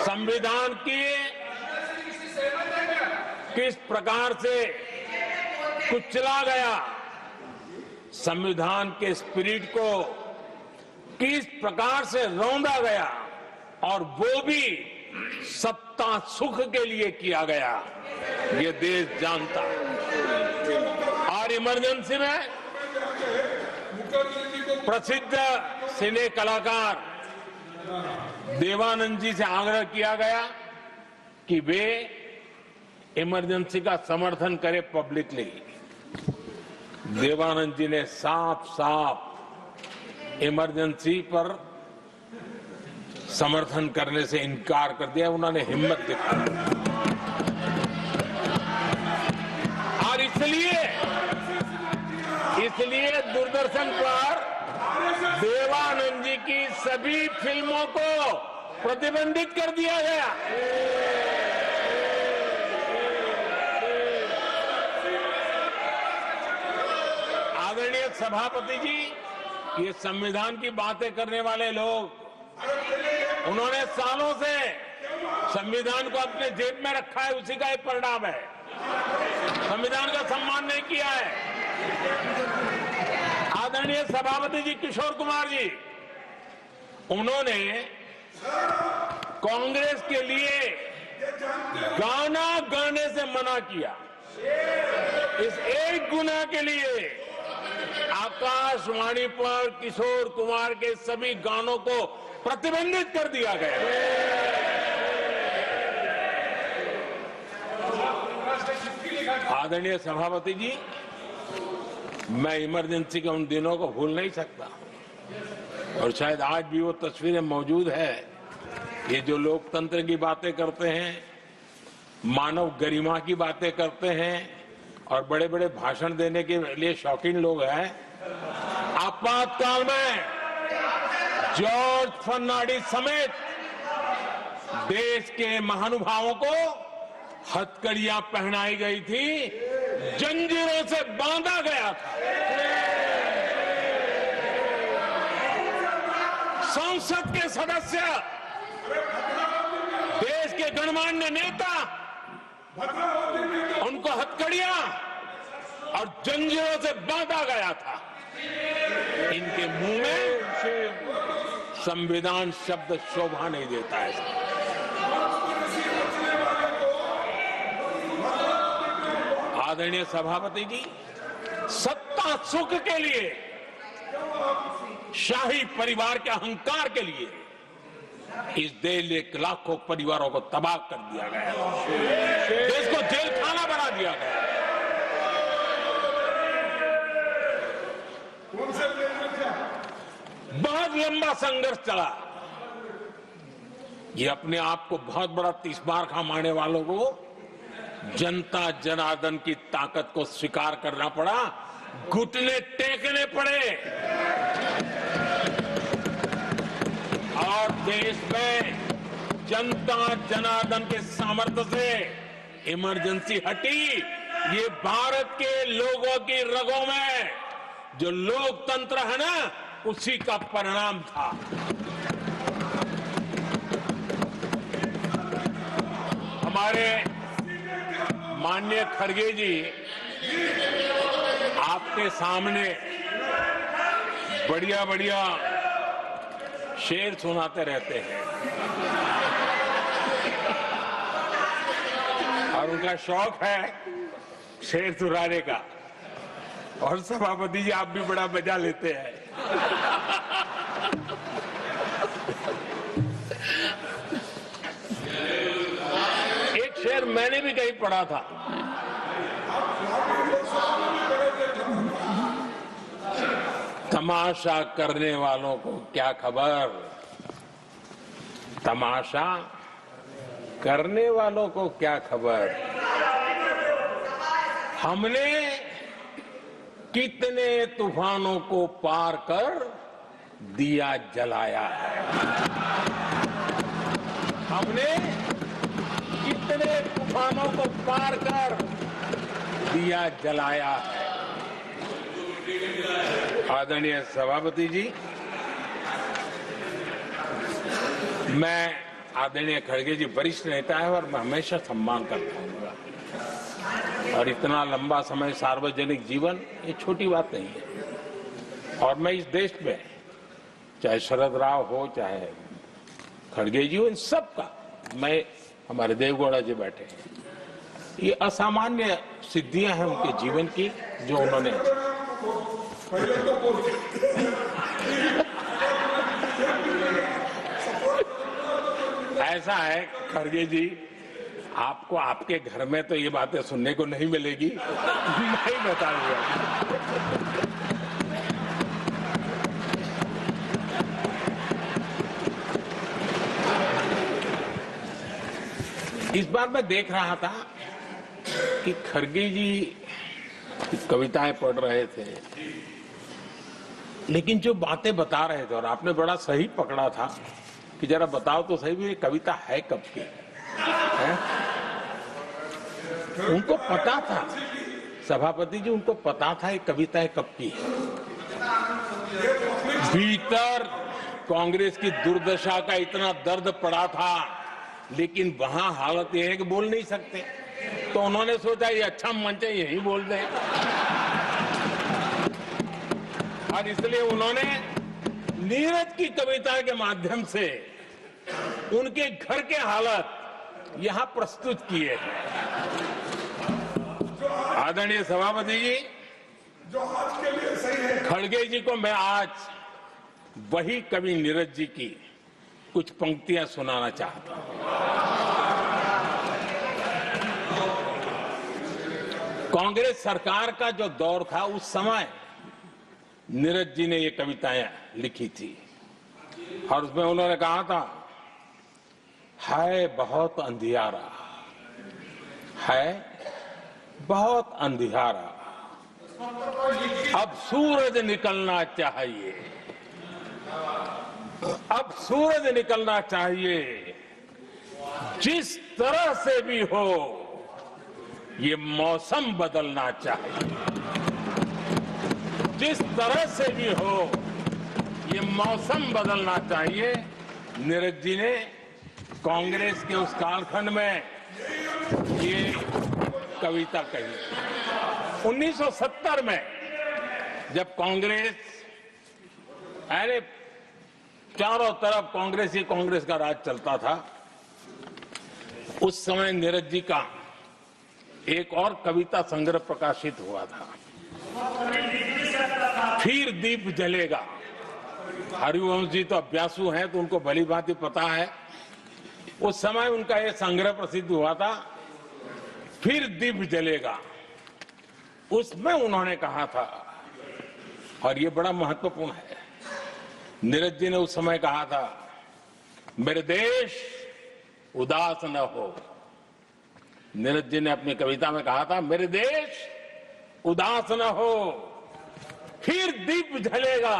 S3: संविधान की किस प्रकार से कुचला गया, संविधान के स्पिरिट को किस प्रकार से रौंदा गया, और वो भी सत्ता सुख के लिए किया गया, ये देश जानता है। और इमरजेंसी में प्रसिद्ध सिने कलाकार देवानंद जी से आग्रह किया गया कि वे इमरजेंसी का समर्थन करें पब्लिकली। देवानंद जी ने साफ साफ इमरजेंसी पर समर्थन करने से इनकार कर दिया। उन्होंने हिम्मत दिखाई और इसलिए दूरदर्शन पर देवानंद जी की सभी फिल्मों को प्रतिबंधित कर दिया गया। आदरणीय सभापति जी, ये संविधान की बातें करने वाले लोग, उन्होंने सालों से संविधान को अपने जेब में रखा है, उसी का एक परिणाम है। संविधान का सम्मान नहीं किया है। आदरणीय सभापति जी किशोर कुमार जी, उन्होंने कांग्रेस के लिए गाना गाने से मना किया। इस एक गुना के लिए आकाशवाणी पर किशोर कुमार के सभी गानों को प्रतिबंधित कर दिया गया। आदरणीय सभापति जी, मैं इमरजेंसी के उन दिनों को भूल नहीं सकता और शायद आज भी वो तस्वीरें मौजूद है। ये जो लोकतंत्र की बातें करते हैं, मानव गरिमा की बातें करते हैं और बड़े बड़े भाषण देने के लिए शौकीन लोग हैं, आपातकाल में जॉर्ज फर्नांडिस समेत देश के महानुभावों को हथकड़ियां पहनाई गई थी, जंजीरों से बांधा गया था। संसद के सदस्य, देश के गणमान्य नेता, उनको हथकड़ियां और जंजीरों से बांधा गया था। इनके मुंह में संविधान शब्द शोभा नहीं देता है। आदरणीय सभापति जी, सत्ता सुख के लिए, शाही परिवार के अहंकार के लिए इस देश के लाखों परिवारों को तबाह कर दिया गया, देश को जेल खाना बना दिया गया। बहुत लंबा संघर्ष चला। ये अपने आप को बहुत बड़ा तीसमार मानने वालों को जनता जनार्दन की ताकत को स्वीकार करना पड़ा, घुटने टेकने पड़े और देश में जनता जनार्दन के सामर्थ्य से इमरजेंसी हटी। ये भारत के लोगों की रगों में जो लोकतंत्र है ना, उसी का परिणाम था। हमारे माननीय खड़गे जी आपके सामने बढ़िया बढ़िया शेर सुनाते रहते हैं और उनका शौक है शेर सुनाने का, और सभापति जी आप भी बड़ा मजा लेते हैं। एक शेर मैंने भी कहीं पढ़ा था, तमाशा करने वालों को क्या खबर, तमाशा करने वालों को क्या खबर, हमने कितने तूफानों को पार कर दिया जलाया है, हमने कितने तूफानों को पार कर दिया जलाया है। आदरणीय सभापति जी, मैं आदरणीय खड़गे जी वरिष्ठ नेता है और मैं हमेशा सम्मान करता हूँ, और इतना लंबा समय सार्वजनिक जीवन ये छोटी बात नहीं है। और मैं इस देश में चाहे शरद राव हो, चाहे खड़गे जी हो, इन सब का, मैं हमारे देवगौड़ा जी बैठे हैं, ये असामान्य सिद्धियां हैं उनके जीवन की जो उन्होंने ऐसा है खड़गे जी, आपको आपके घर में तो ये बातें सुनने को नहीं मिलेगी, मैं ही बताऊंगा। इस बार मैं देख रहा था कि खड़गे जी कविताएं पढ़ रहे थे, लेकिन जो बातें बता रहे थे, और आपने बड़ा सही पकड़ा था कि जरा बताओ तो सही भी ये कविता है कब की है? उनको पता था, सभापति जी उनको पता था ये कविता कब की है। भीतर कांग्रेस की दुर्दशा का इतना दर्द पड़ा था लेकिन वहां हालत यह है कि बोल नहीं सकते, तो उन्होंने सोचा ये अच्छा मंच है, यही बोल दें। और इसलिए उन्होंने नीरज की कविता के माध्यम से उनके घर के हालात यहां प्रस्तुत किए हैं। आदरणीय सभापति जी, खड़गे जी को मैं आज वही कवि नीरज जी की कुछ पंक्तियां सुनाना चाहता हूं। कांग्रेस सरकार का जो दौर था उस समय नीरज जी ने ये कविताएं लिखी थी और उसमें उन्होंने कहा था, है बहुत अंधियारा, है बहुत अंधियारा, अब सूरज निकलना चाहिए, अब सूरज निकलना चाहिए, जिस तरह से भी हो ये मौसम बदलना चाहिए, जिस तरह से भी हो ये मौसम बदलना चाहिए। नीरज जी ने कांग्रेस के उस कालखंड में ये कविता कही। 1970 में जब कांग्रेस, अरे चारों तरफ कांग्रेस का राज चलता था, उस समय नीरज जी का एक और कविता संग्रह प्रकाशित हुआ था, फिर दीप जलेगा। हरिवंश जी तो अभ्यासु हैं तो उनको भली भांति पता है। उस समय उनका यह संग्रह प्रसिद्ध हुआ था, फिर दीप जलेगा। उसमें उन्होंने कहा था, और ये बड़ा महत्वपूर्ण है, नीरज जी ने उस समय कहा था, मेरे देश उदास न हो। नीरज जी ने अपनी कविता में कहा था, मेरे देश उदास न हो, फिर दीप जलेगा,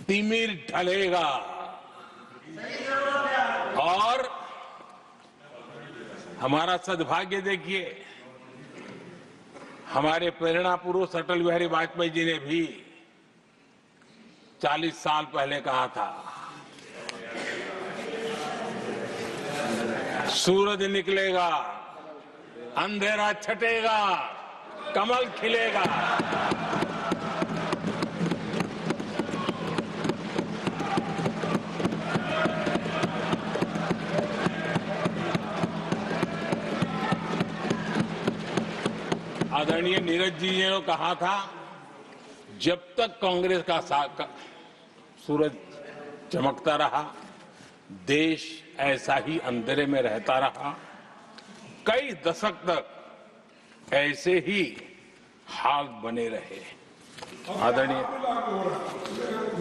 S3: तिमिर ढलेगा। और हमारा सद्भाग्य देखिए, हमारे प्रेरणा पुरुष अटल बिहारी वाजपेयी जी ने भी 40 साल पहले कहा था, सूरज निकलेगा, अंधेरा छटेगा, कमल खिलेगा। आदरणीय नीरज जी ने कहा था, जब तक कांग्रेस का सूरज चमकता रहा, देश ऐसा ही अंधेरे में रहता रहा। कई दशक तक ऐसे ही हाल बने रहे।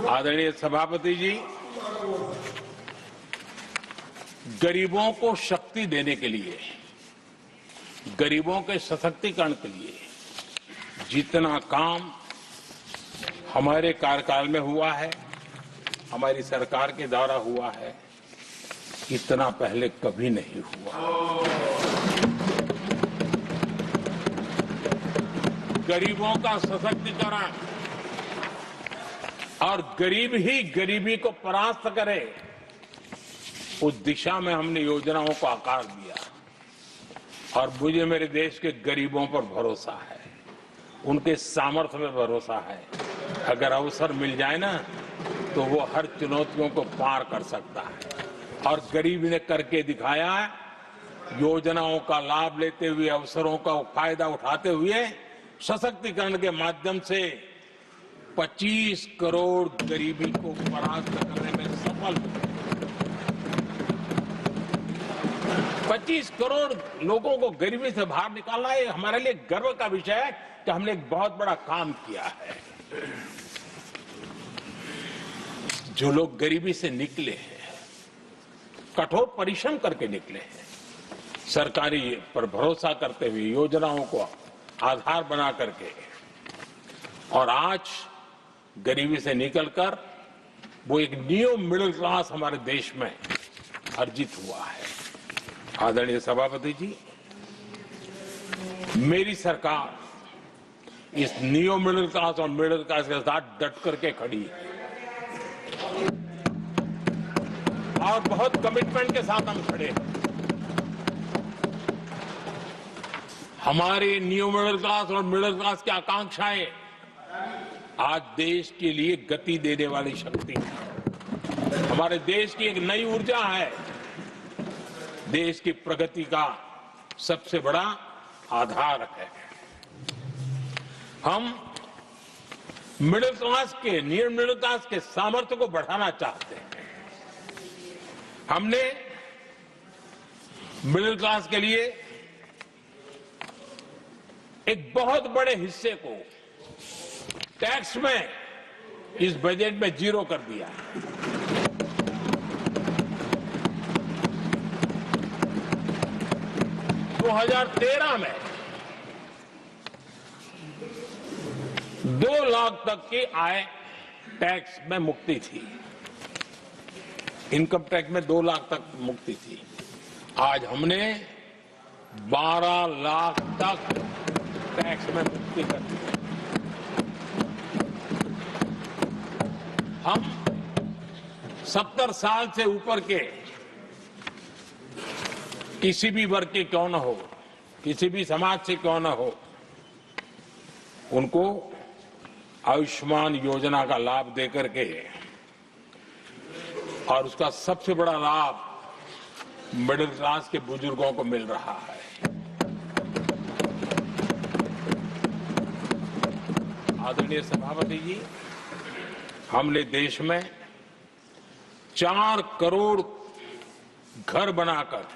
S3: आदरणीय सभापति जी, गरीबों को शक्ति देने के लिए, गरीबों के सशक्तिकरण के लिए जितना काम हमारे कार्यकाल में हुआ है, हमारी सरकार के द्वारा हुआ है, इतना पहले कभी नहीं हुआ। गरीबों का सशक्तिकरण और गरीब ही गरीबी को परास्त करे, उस दिशा में हमने योजनाओं को आकार दिया। और मुझे मेरे देश के गरीबों पर भरोसा है, उनके सामर्थ्य में भरोसा है। अगर अवसर मिल जाए ना, तो वो हर चुनौतियों को पार कर सकता है। और गरीब ने करके दिखाया, योजनाओं का लाभ लेते हुए, अवसरों का फायदा उठाते हुए, सशक्तिकरण के माध्यम से 25 करोड़ गरीबी को परास्त करने में सफल हुए। 25 करोड़ लोगों को गरीबी से बाहर निकालना, ये हमारे लिए गर्व का विषय है कि हमने एक बहुत बड़ा काम किया है। जो लोग गरीबी से निकले हैं, कठोर परिश्रम करके निकले हैं, सरकारी पर भरोसा करते हुए, योजनाओं को आधार बना करके, और आज गरीबी से निकलकर वो एक न्यू मिडिल क्लास हमारे देश में अर्जित हुआ है। आदरणीय सभापति जी, मेरी सरकार इस न्यू मिडिल क्लास और मिडिल क्लास के साथ डट करके खड़ी है। और बहुत कमिटमेंट के साथ हम खड़े हैं। हमारे न्यू मिडिल क्लास और मिडिल क्लास की आकांक्षाएं आज देश के लिए गति देने वाली शक्ति है। हमारे देश की एक नई ऊर्जा है, देश की प्रगति का सबसे बड़ा आधार है। हम मिडिल क्लास के, नियर मिडिल क्लास के सामर्थ्य को बढ़ाना चाहते हैं। हमने मिडिल क्लास के लिए एक बहुत बड़े हिस्से को टैक्स में इस बजट में जीरो कर दिया है। तो 2013 में 2 लाख तक की आय टैक्स में मुक्ति थी, इनकम टैक्स में 2 लाख तक मुक्ति थी। आज हमने 12 लाख तक टैक्स में मुक्ति कर दी। हम 70 साल से ऊपर के किसी भी वर्ग के क्यों न हो, किसी भी समाज से क्यों न हो, उनको आयुष्मान योजना का लाभ देकर के, और उसका सबसे बड़ा लाभ मिडिल क्लास के बुजुर्गों को मिल रहा है। आदरणीय सभापति जी, हमने देश में 4 करोड़ घर बनाकर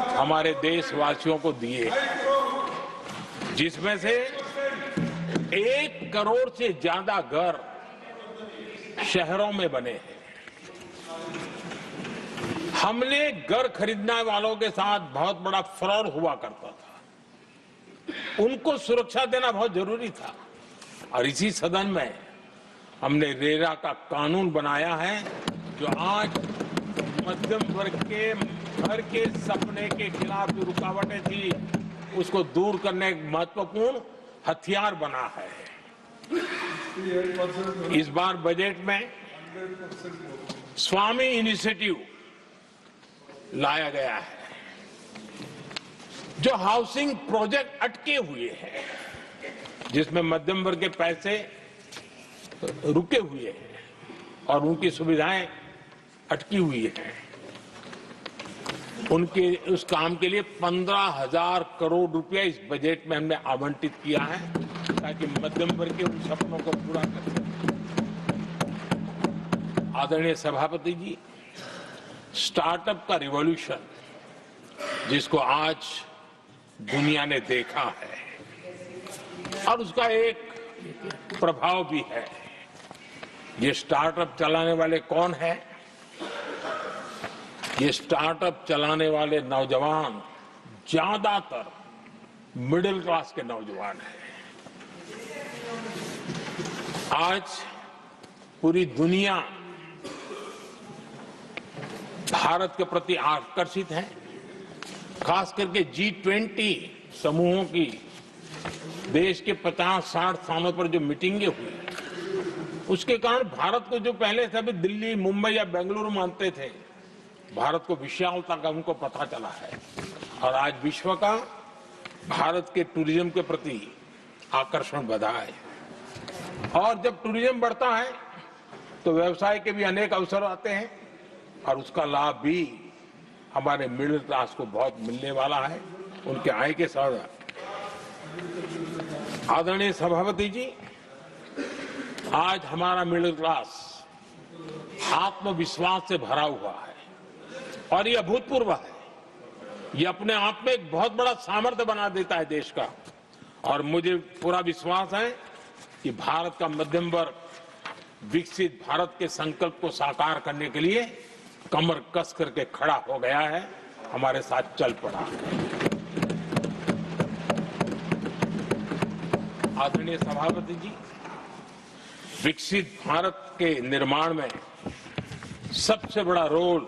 S3: हमारे देशवासियों को दिए, जिसमें से 1 करोड़ से ज्यादा घर शहरों में बने हैं। हमने घर खरीदने वालों के साथ बहुत बड़ा फ्रॉड हुआ करता था, उनको सुरक्षा देना बहुत जरूरी था, और इसी सदन में हमने रेरा का कानून बनाया है, जो आज मध्यम वर्ग के घर के सपने के खिलाफ जो रुकावटें थी, उसको दूर करने एक महत्वपूर्ण हथियार बना है। इस बार बजट में स्वामी इनिशिएटिव लाया गया है, जो हाउसिंग प्रोजेक्ट अटके हुए हैं, जिसमें मध्यम वर्ग के पैसे रुके हुए हैं और उनकी सुविधाएं अटकी हुई हैं, उनके उस काम के लिए 15,000 करोड़ रुपया इस बजट में हमने आवंटित किया है, ताकि मध्यम वर्ग के उन सपनों को पूरा कर सकें। आदरणीय सभापति जी, स्टार्टअप का रिवॉल्यूशन जिसको आज दुनिया ने देखा है, और उसका एक प्रभाव भी है। ये स्टार्टअप चलाने वाले कौन है? ये स्टार्टअप चलाने वाले नौजवान ज्यादातर मिडिल क्लास के नौजवान हैं। आज पूरी दुनिया भारत के प्रति आकर्षित है, खास करके G20 समूहों की देश के 50-60 स्थानों पर जो मीटिंगें हुई, उसके कारण भारत को जो पहले सभी दिल्ली, मुंबई या बेंगलुरु मानते थे, भारत को विशालता का उनको पता चला है, और आज विश्व का भारत के टूरिज्म के प्रति आकर्षण बढ़ा है। और जब टूरिज्म बढ़ता है तो व्यवसाय के भी अनेक अवसर आते हैं, और उसका लाभ भी हमारे मिडिल क्लास को बहुत मिलने वाला है, उनके आय के साथ। आदरणीय सभापति जी, आज हमारा मिडिल क्लास आत्मविश्वास से भरा हुआ है, और ये अभूतपूर्व है। ये अपने आप में एक बहुत बड़ा सामर्थ्य बना देता है देश का, और मुझे पूरा विश्वास है कि भारत का मध्यम वर्ग विकसित भारत के संकल्प को साकार करने के लिए कमर कस करके खड़ा हो गया है, हमारे साथ चल पड़ा है। आदरणीय सभापति जी, विकसित भारत के निर्माण में सबसे बड़ा रोल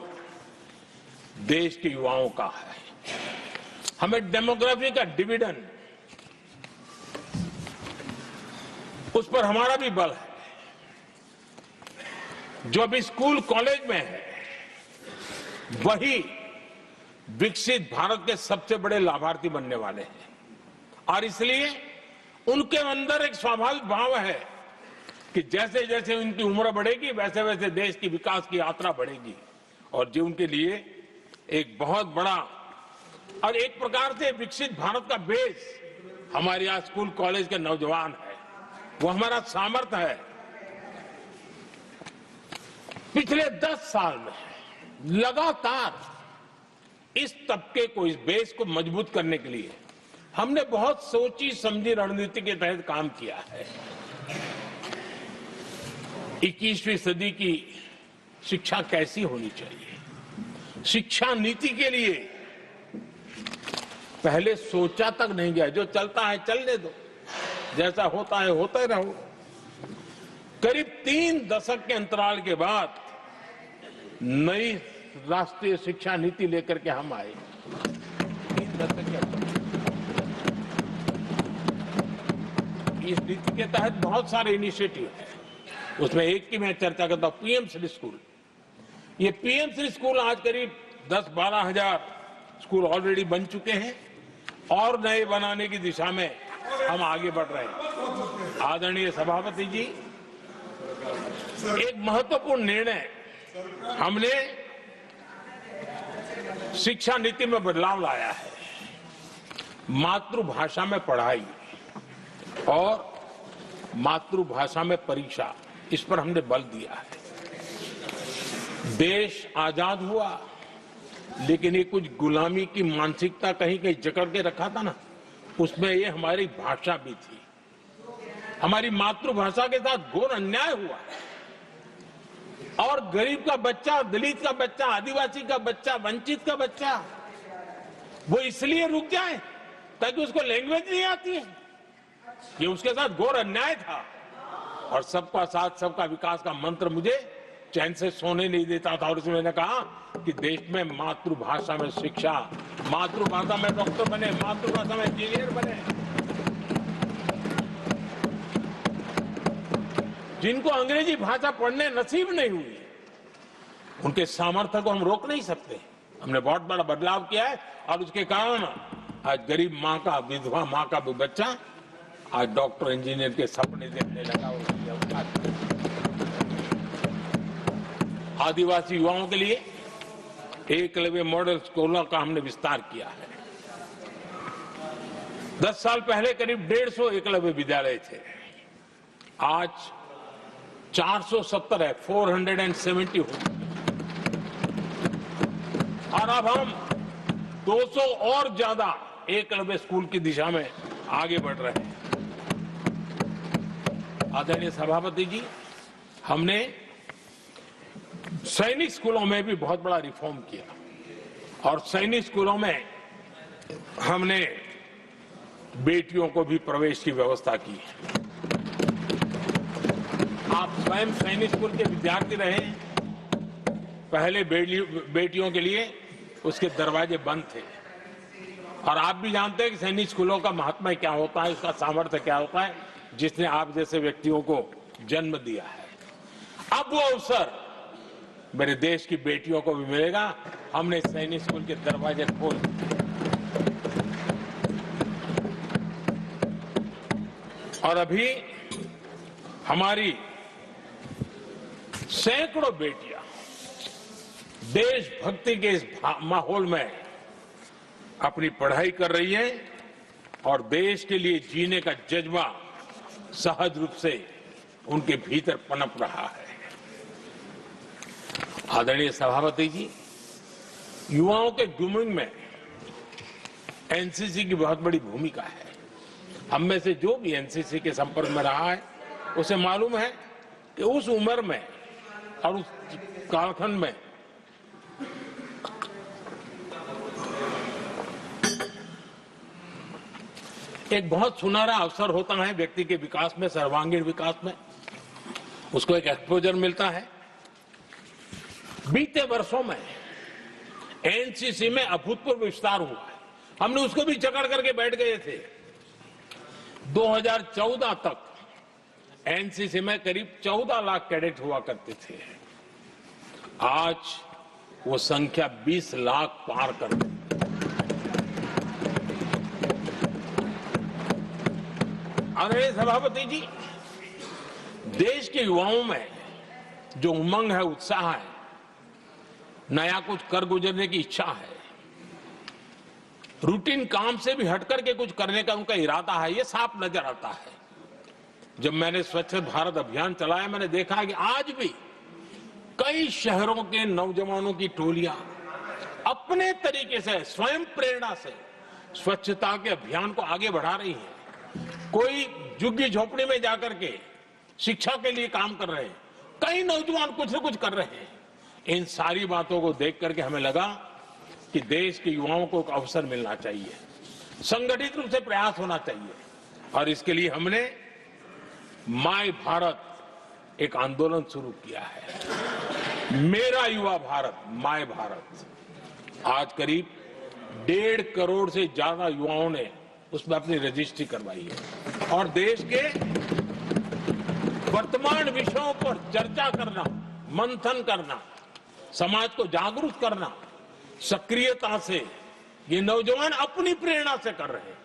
S3: देश के युवाओं का है। हमें डेमोग्राफी का डिविडेंड, उस पर हमारा भी बल है। जो अभी स्कूल कॉलेज में है, वही विकसित भारत के सबसे बड़े लाभार्थी बनने वाले हैं। और इसलिए उनके अंदर एक स्वाभाविक भाव है कि जैसे जैसे उनकी उम्र बढ़ेगी वैसे वैसे देश की विकास की यात्रा बढ़ेगी, और जो उनके लिए एक बहुत बड़ा और एक प्रकार से विकसित भारत का बेस हमारे यहाँ स्कूल कॉलेज के नौजवान है, वो हमारा सामर्थ्य है। पिछले 10 साल में लगातार इस तबके को, इस बेस को मजबूत करने के लिए हमने बहुत सोची समझी रणनीति के तहत काम किया है। 21वीं सदी की शिक्षा कैसी होनी चाहिए, शिक्षा नीति के लिए पहले सोचा तक नहीं गया। जो चलता है चलने दो, जैसा होता है होते रहो। करीब 3 दशक के अंतराल के बाद नई राष्ट्रीय शिक्षा नीति लेकर के हम आए। 3 दशक के अंतराल। इस नीति के तहत बहुत सारे इनिशिएटिव हैं, उसमें एक की मैं चर्चा करता हूं, पीएम श्री स्कूल। ये पीएम श्री स्कूल आज करीब 10-12 हजार स्कूल ऑलरेडी बन चुके हैं और नए बनाने की दिशा में हम आगे बढ़ रहे हैं। आदरणीय सभापति जी, एक महत्वपूर्ण निर्णय हमने शिक्षा नीति में बदलाव लाया है। मातृभाषा में पढ़ाई और मातृभाषा में परीक्षा, इस पर हमने बल दिया है। देश आजाद हुआ, लेकिन ये कुछ गुलामी की मानसिकता कहीं कहीं जकड़ के रखा था ना, उसमें ये हमारी भाषा भी थी। हमारी मातृभाषा के साथ घोर अन्याय हुआ और गरीब का बच्चा, दलित का बच्चा, आदिवासी का बच्चा, वंचित का बच्चा वो इसलिए रुक जाए ताकि उसको लैंग्वेज नहीं आती है। ये उसके साथ घोर अन्याय था। और सबका साथ सबका विकास का मंत्र मुझे चैन से सोने नहीं देता था। और इसमें मैंने कहा कि देश में मातृभाषा में शिक्षा, मातृभाषा में डॉक्टर बने, मातृभाषा में इंजीनियर बने। जिनको अंग्रेजी भाषा पढ़ने नसीब नहीं हुई, उनके सामर्थ्य को हम रोक नहीं सकते। हमने बहुत बड़ा बदलाव किया है और उसके कारण आज गरीब माँ का, विधवा माँ का भी बच्चा आज डॉक्टर इंजीनियर के सपने देखने लगा। आदिवासी युवाओं के लिए एकलव्य मॉडल स्कूलों का हमने विस्तार किया है। 10 साल पहले करीब 150 एकलव्य विद्यालय थे, आज 470 है, 470 हो। और अब हम 200 और ज्यादा एकलव्य स्कूल की दिशा में आगे बढ़ रहे हैं। आदरणीय सभापति जी, हमने सैनिक स्कूलों में भी बहुत बड़ा रिफॉर्म किया और सैनिक स्कूलों में हमने बेटियों को भी प्रवेश की व्यवस्था की। आप स्वयं सैनिक स्कूल के विद्यार्थी रहे, पहले बेटियों के लिए उसके दरवाजे बंद थे और आप भी जानते हैं कि सैनिक स्कूलों का महात्मा क्या होता है, उसका सामर्थ्य क्या होता है, जिसने आप जैसे व्यक्तियों को जन्म दिया है। अब वो अवसर मेरे देश की बेटियों को भी मिलेगा। हमने सैनिक स्कूल के दरवाजे खोल और अभी हमारी सैकड़ों बेटियां देशभक्ति के इस माहौल में अपनी पढ़ाई कर रही हैं और देश के लिए जीने का जज्बा सहज रूप से उनके भीतर पनप रहा है। आदरणीय सभापति जी, युवाओं के ग्रूमिंग में एनसीसी की बहुत बड़ी भूमिका है। हम में से जो भी एनसीसी के संपर्क में रहा है उसे मालूम है कि उस उम्र में और उस कालखंड में एक बहुत सुनहरा अवसर होता है व्यक्ति के विकास में, सर्वांगीण विकास में। उसको एक एक्सपोजर मिलता है। बीते वर्षों में एनसीसी में अभूतपूर्व विस्तार हुआ है। हमने उसको भी जकड़ करके बैठ गए थे। 2014 तक एनसीसी में करीब 14 लाख कैडेट हुआ करते थे। आज वो संख्या 20 लाख पार कर गई। आदरणीय सभापति जी, देश के युवाओं में जो उमंग है, उत्साह है, नया कुछ कर गुजरने की इच्छा है, रूटीन काम से भी हटकर के कुछ करने का उनका इरादा है, ये साफ नजर आता है। जब मैंने स्वच्छ भारत अभियान चलाया, मैंने देखा कि आज भी कई शहरों के नौजवानों की टोलियां अपने तरीके से, स्वयं प्रेरणा से स्वच्छता के अभियान को आगे बढ़ा रही हैं। कोई झुग्गी झोपड़ी में जाकर के शिक्षा के लिए काम कर रहे हैं, कई नौजवान कुछ न कुछ कर रहे हैं। इन सारी बातों को देख करके हमें लगा कि देश के युवाओं को एक अवसर मिलना चाहिए, संगठित रूप से प्रयास होना चाहिए, और इसके लिए हमने माय भारत एक आंदोलन शुरू किया है। मेरा युवा भारत, माय भारत। आज करीब 1.5 करोड़ से ज्यादा युवाओं ने उसमें अपनी रजिस्ट्री करवाई है, और देश के वर्तमान विषयों पर चर्चा करना, मंथन करना, समाज को जागरूक करना, सक्रियता से ये नौजवान अपनी प्रेरणा से कर रहे हैं।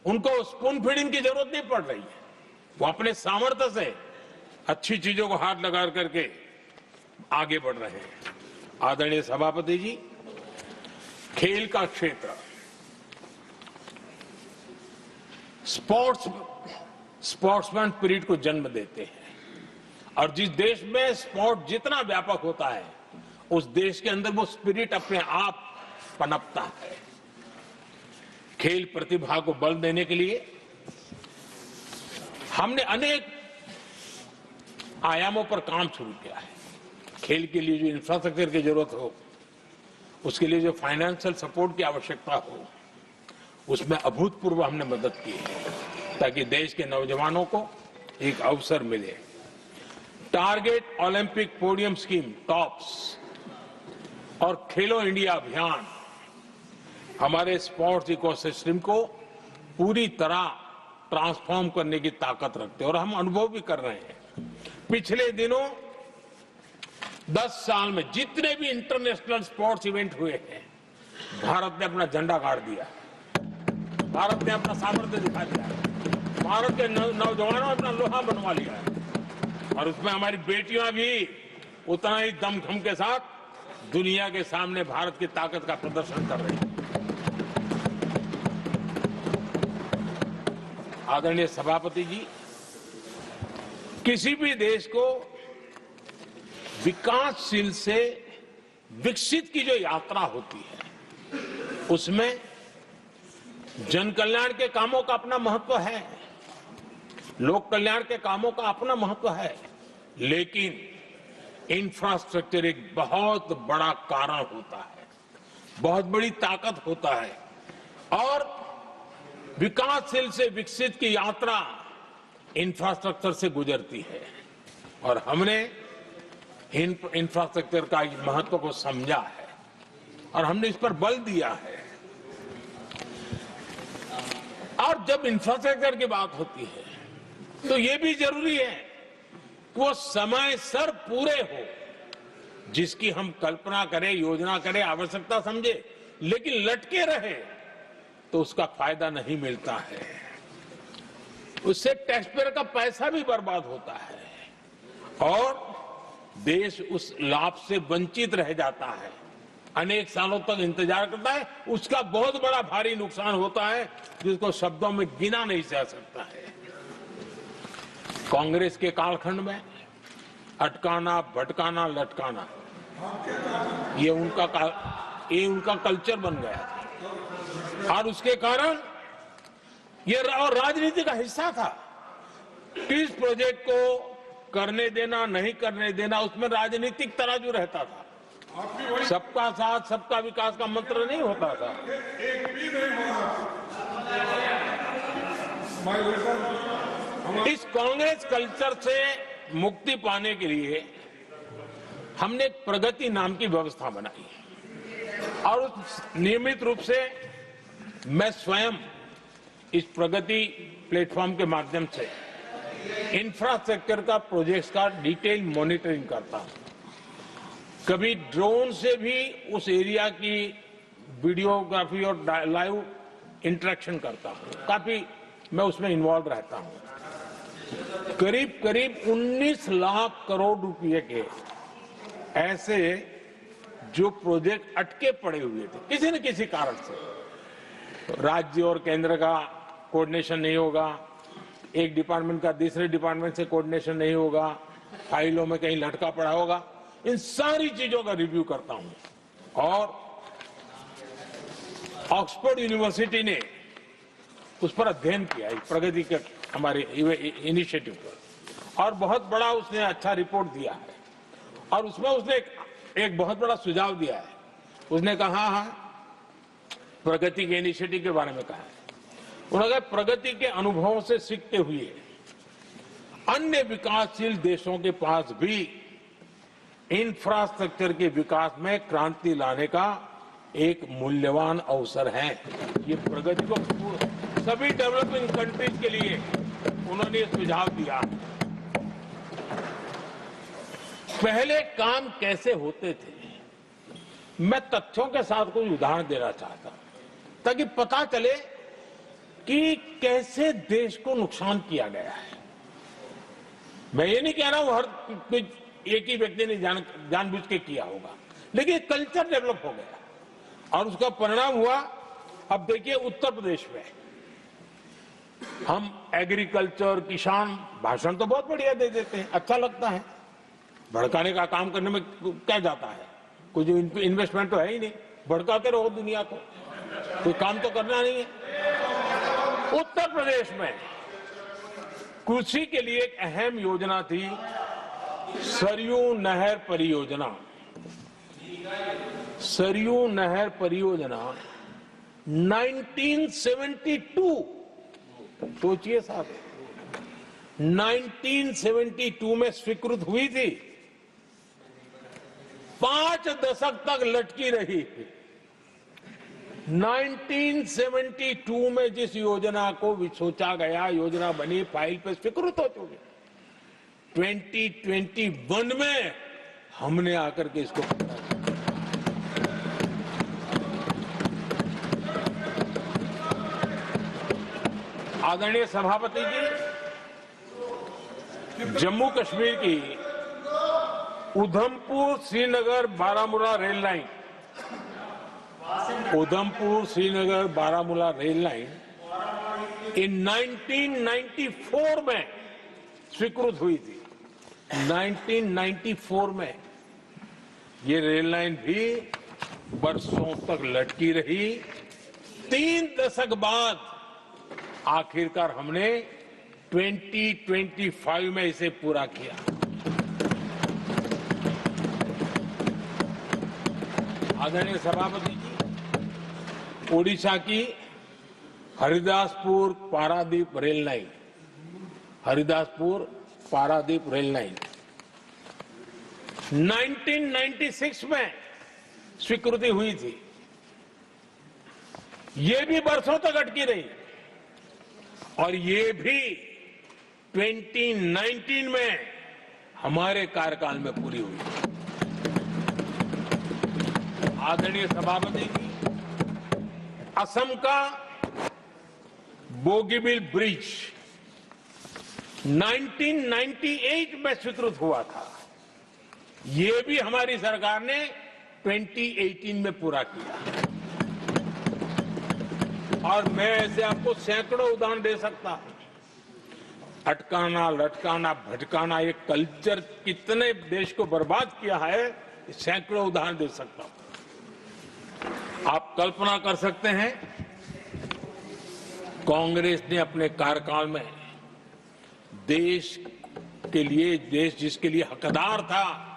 S3: उनको स्पून फीडिंग की जरूरत नहीं पड़ रही है, वो अपने सामर्थ्य से अच्छी चीजों को हाथ लगा करके आगे बढ़ रहे हैं। आदरणीय सभापति जी, खेल का क्षेत्र स्पोर्ट्समैन स्पिरिट को जन्म देते हैं, और जिस देश में स्पोर्ट जितना व्यापक होता है, उस देश के अंदर वो स्पिरिट अपने आप पनपता है। खेल प्रतिभा को बल देने के लिए हमने अनेक आयामों पर काम शुरू किया है। खेल के लिए जो इंफ्रास्ट्रक्चर की जरूरत हो, उसके लिए जो फाइनेंशियल सपोर्ट की आवश्यकता हो, उसमें अभूतपूर्व हमने मदद की है, ताकि देश के नौजवानों को एक अवसर मिले। Target Olympic podium scheme, tops, और खेलो इंडिया अभियान हमारे स्पोर्ट्स इकोसिस्टम को पूरी तरह ट्रांसफॉर्म करने की ताकत रखते हैं, और हम अनुभव भी कर रहे हैं। पिछले दिनों 10 साल में जितने भी इंटरनेशनल स्पोर्ट्स इवेंट हुए हैं, भारत ने अपना झंडा गाड़ दिया, भारत ने अपना सामर्थ्य दिखा दिया, भारत के नौजवानों ने अपना लोहा बनवा लिया है, और उसमें हमारी बेटियां भी उतना ही दमखम के साथ दुनिया के सामने भारत की ताकत का प्रदर्शन कर रही है। आदरणीय सभापति जी, किसी भी देश को विकासशील से विकसित की जो यात्रा होती है, उसमें जन कल्याण के कामों का अपना महत्व है, लोक कल्याण के कामों का अपना महत्व है, लेकिन इंफ्रास्ट्रक्चर एक बहुत बड़ा कारण होता है, बहुत बड़ी ताकत होता है, और विकासशील से विकसित की यात्रा इंफ्रास्ट्रक्चर से गुजरती है, और हमने इंफ्रास्ट्रक्चर का महत्व को समझा है, और हमने इस पर बल दिया है। और जब इंफ्रास्ट्रक्चर की बात होती है, तो ये भी जरूरी है कि वो समय सर पूरे हो, जिसकी हम कल्पना करें, योजना करें, आवश्यकता समझे, लेकिन लटके रहे तो उसका फायदा नहीं मिलता है, उससे टैक्सपेयर का पैसा भी बर्बाद होता है, और देश उस लाभ से वंचित रह जाता है, अनेक सालों तक इंतजार करता है, उसका बहुत बड़ा भारी नुकसान होता है, जिसको शब्दों में गिना नहीं जा सकता है। कांग्रेस के कालखंड में अटकाना, भटकाना, लटकाना, ये उनका कल्चर बन गया था, और उसके कारण ये राजनीति का हिस्सा था। किस प्रोजेक्ट को करने देना, नहीं करने देना, उसमें राजनीतिक तराजू रहता था। सबका साथ, सबका विकास का मंत्र नहीं होता था। इस कांग्रेस कल्चर से मुक्ति पाने के लिए हमने एक प्रगति नाम की व्यवस्था बनाई, और नियमित रूप से मैं स्वयं इस प्रगति प्लेटफॉर्म के माध्यम से इंफ्रास्ट्रक्चर का प्रोजेक्ट्स का डिटेल मॉनिटरिंग करता हूं। कभी ड्रोन से भी उस एरिया की वीडियोग्राफी और लाइव इंटरेक्शन करता हूं। काफी मैं उसमें इन्वॉल्व रहता हूं। करीब करीब 19 लाख करोड़ रुपए के ऐसे जो प्रोजेक्ट अटके पड़े हुए थे किसी न किसी कारण से, राज्य और केंद्र का कोऑर्डिनेशन नहीं होगा, एक डिपार्टमेंट का दूसरे डिपार्टमेंट से कोऑर्डिनेशन नहीं होगा, फाइलों में कहीं लटका पड़ा होगा, इन सारी चीजों का रिव्यू करता हूं। और ऑक्सफोर्ड यूनिवर्सिटी ने उस पर अध्ययन किया, प्रगति के हमारे इनिशिएटिव पर, और बहुत बड़ा उसने अच्छा रिपोर्ट दिया है। और उसमें उसने एक बहुत बड़ा सुझाव दिया है। उसने कहा, प्रगति के इनिशिएटिव के बारे में कहा है, उन्होंने कहा प्रगति के अनुभवों से सीखते हुए अन्य विकासशील देशों के पास भी इंफ्रास्ट्रक्चर के विकास में क्रांति लाने का एक मूल्यवान अवसर है। ये प्रगति को सभी डेवलपिंग कंट्रीज के लिए उन्होंने ये सुझाव दिया। पहले काम कैसे होते थे, मैं तथ्यों के साथ कोई उदाहरण देना चाहता हूं ताकि पता चले कि कैसे देश को नुकसान किया गया है। मैं ये नहीं कह रहा हूं हर एक ही व्यक्ति ने जानबूझ के किया होगा, लेकिन कल्चर डेवलप हो गया और उसका परिणाम हुआ। अब देखिए उत्तर प्रदेश में हम एग्रीकल्चर, किसान, भाषण तो बहुत बढ़िया दे देते हैं, अच्छा लगता है, भड़काने का काम करने में क्या जाता है, कोई जो इन्वेस्टमेंट तो है ही नहीं, भड़काते रहो दुनिया को, कोई काम तो करना नहीं है। उत्तर प्रदेश में कृषि के लिए एक अहम योजना थी, सरयू नहर परियोजना। सरयू नहर परियोजना 1972, सोचिए साहब, 1972 में स्वीकृत हुई थी, 5 दशक तक लटकी रही। 1972 में जिस योजना को सोचा गया, योजना बनी, फाइल पे स्वीकृत हो चुकी, 2021 में हमने आकर के इसको आदरणीय सभापति जी, जम्मू कश्मीर की Udhampur Srinagar Baramulla rail line, Udhampur Srinagar Baramulla rail line in 1994 में स्वीकृत हुई थी। 1994 में ये रेल लाइन भी बरसों तक लटकी रही। 3 दशक बाद आखिरकार हमने 2025 में इसे पूरा किया। आदरणीय सभापति जी, ओडिशा की Haridaspur Paradip rail line, Haridaspur Paradip rail line 1996 में स्वीकृति हुई थी। ये भी बरसों तक अटकी रही और ये भी 2019 में हमारे कार्यकाल में पूरी हुई। आदरणीय सभापति जी, असम का बोगीबिल ब्रिज 1998 में स्वीकृत हुआ था, ये भी हमारी सरकार ने 2018 में पूरा किया। और मैं ऐसे आपको सैकड़ों उदाहरण दे सकता हूं। अटकाना, लटकाना, भटकाना, ये कल्चर कितने देश को बर्बाद किया है, सैकड़ों उदाहरण दे सकता हूं। आप कल्पना कर सकते हैं, कांग्रेस ने अपने कार्यकाल में देश के लिए, देश जिसके लिए हकदार था,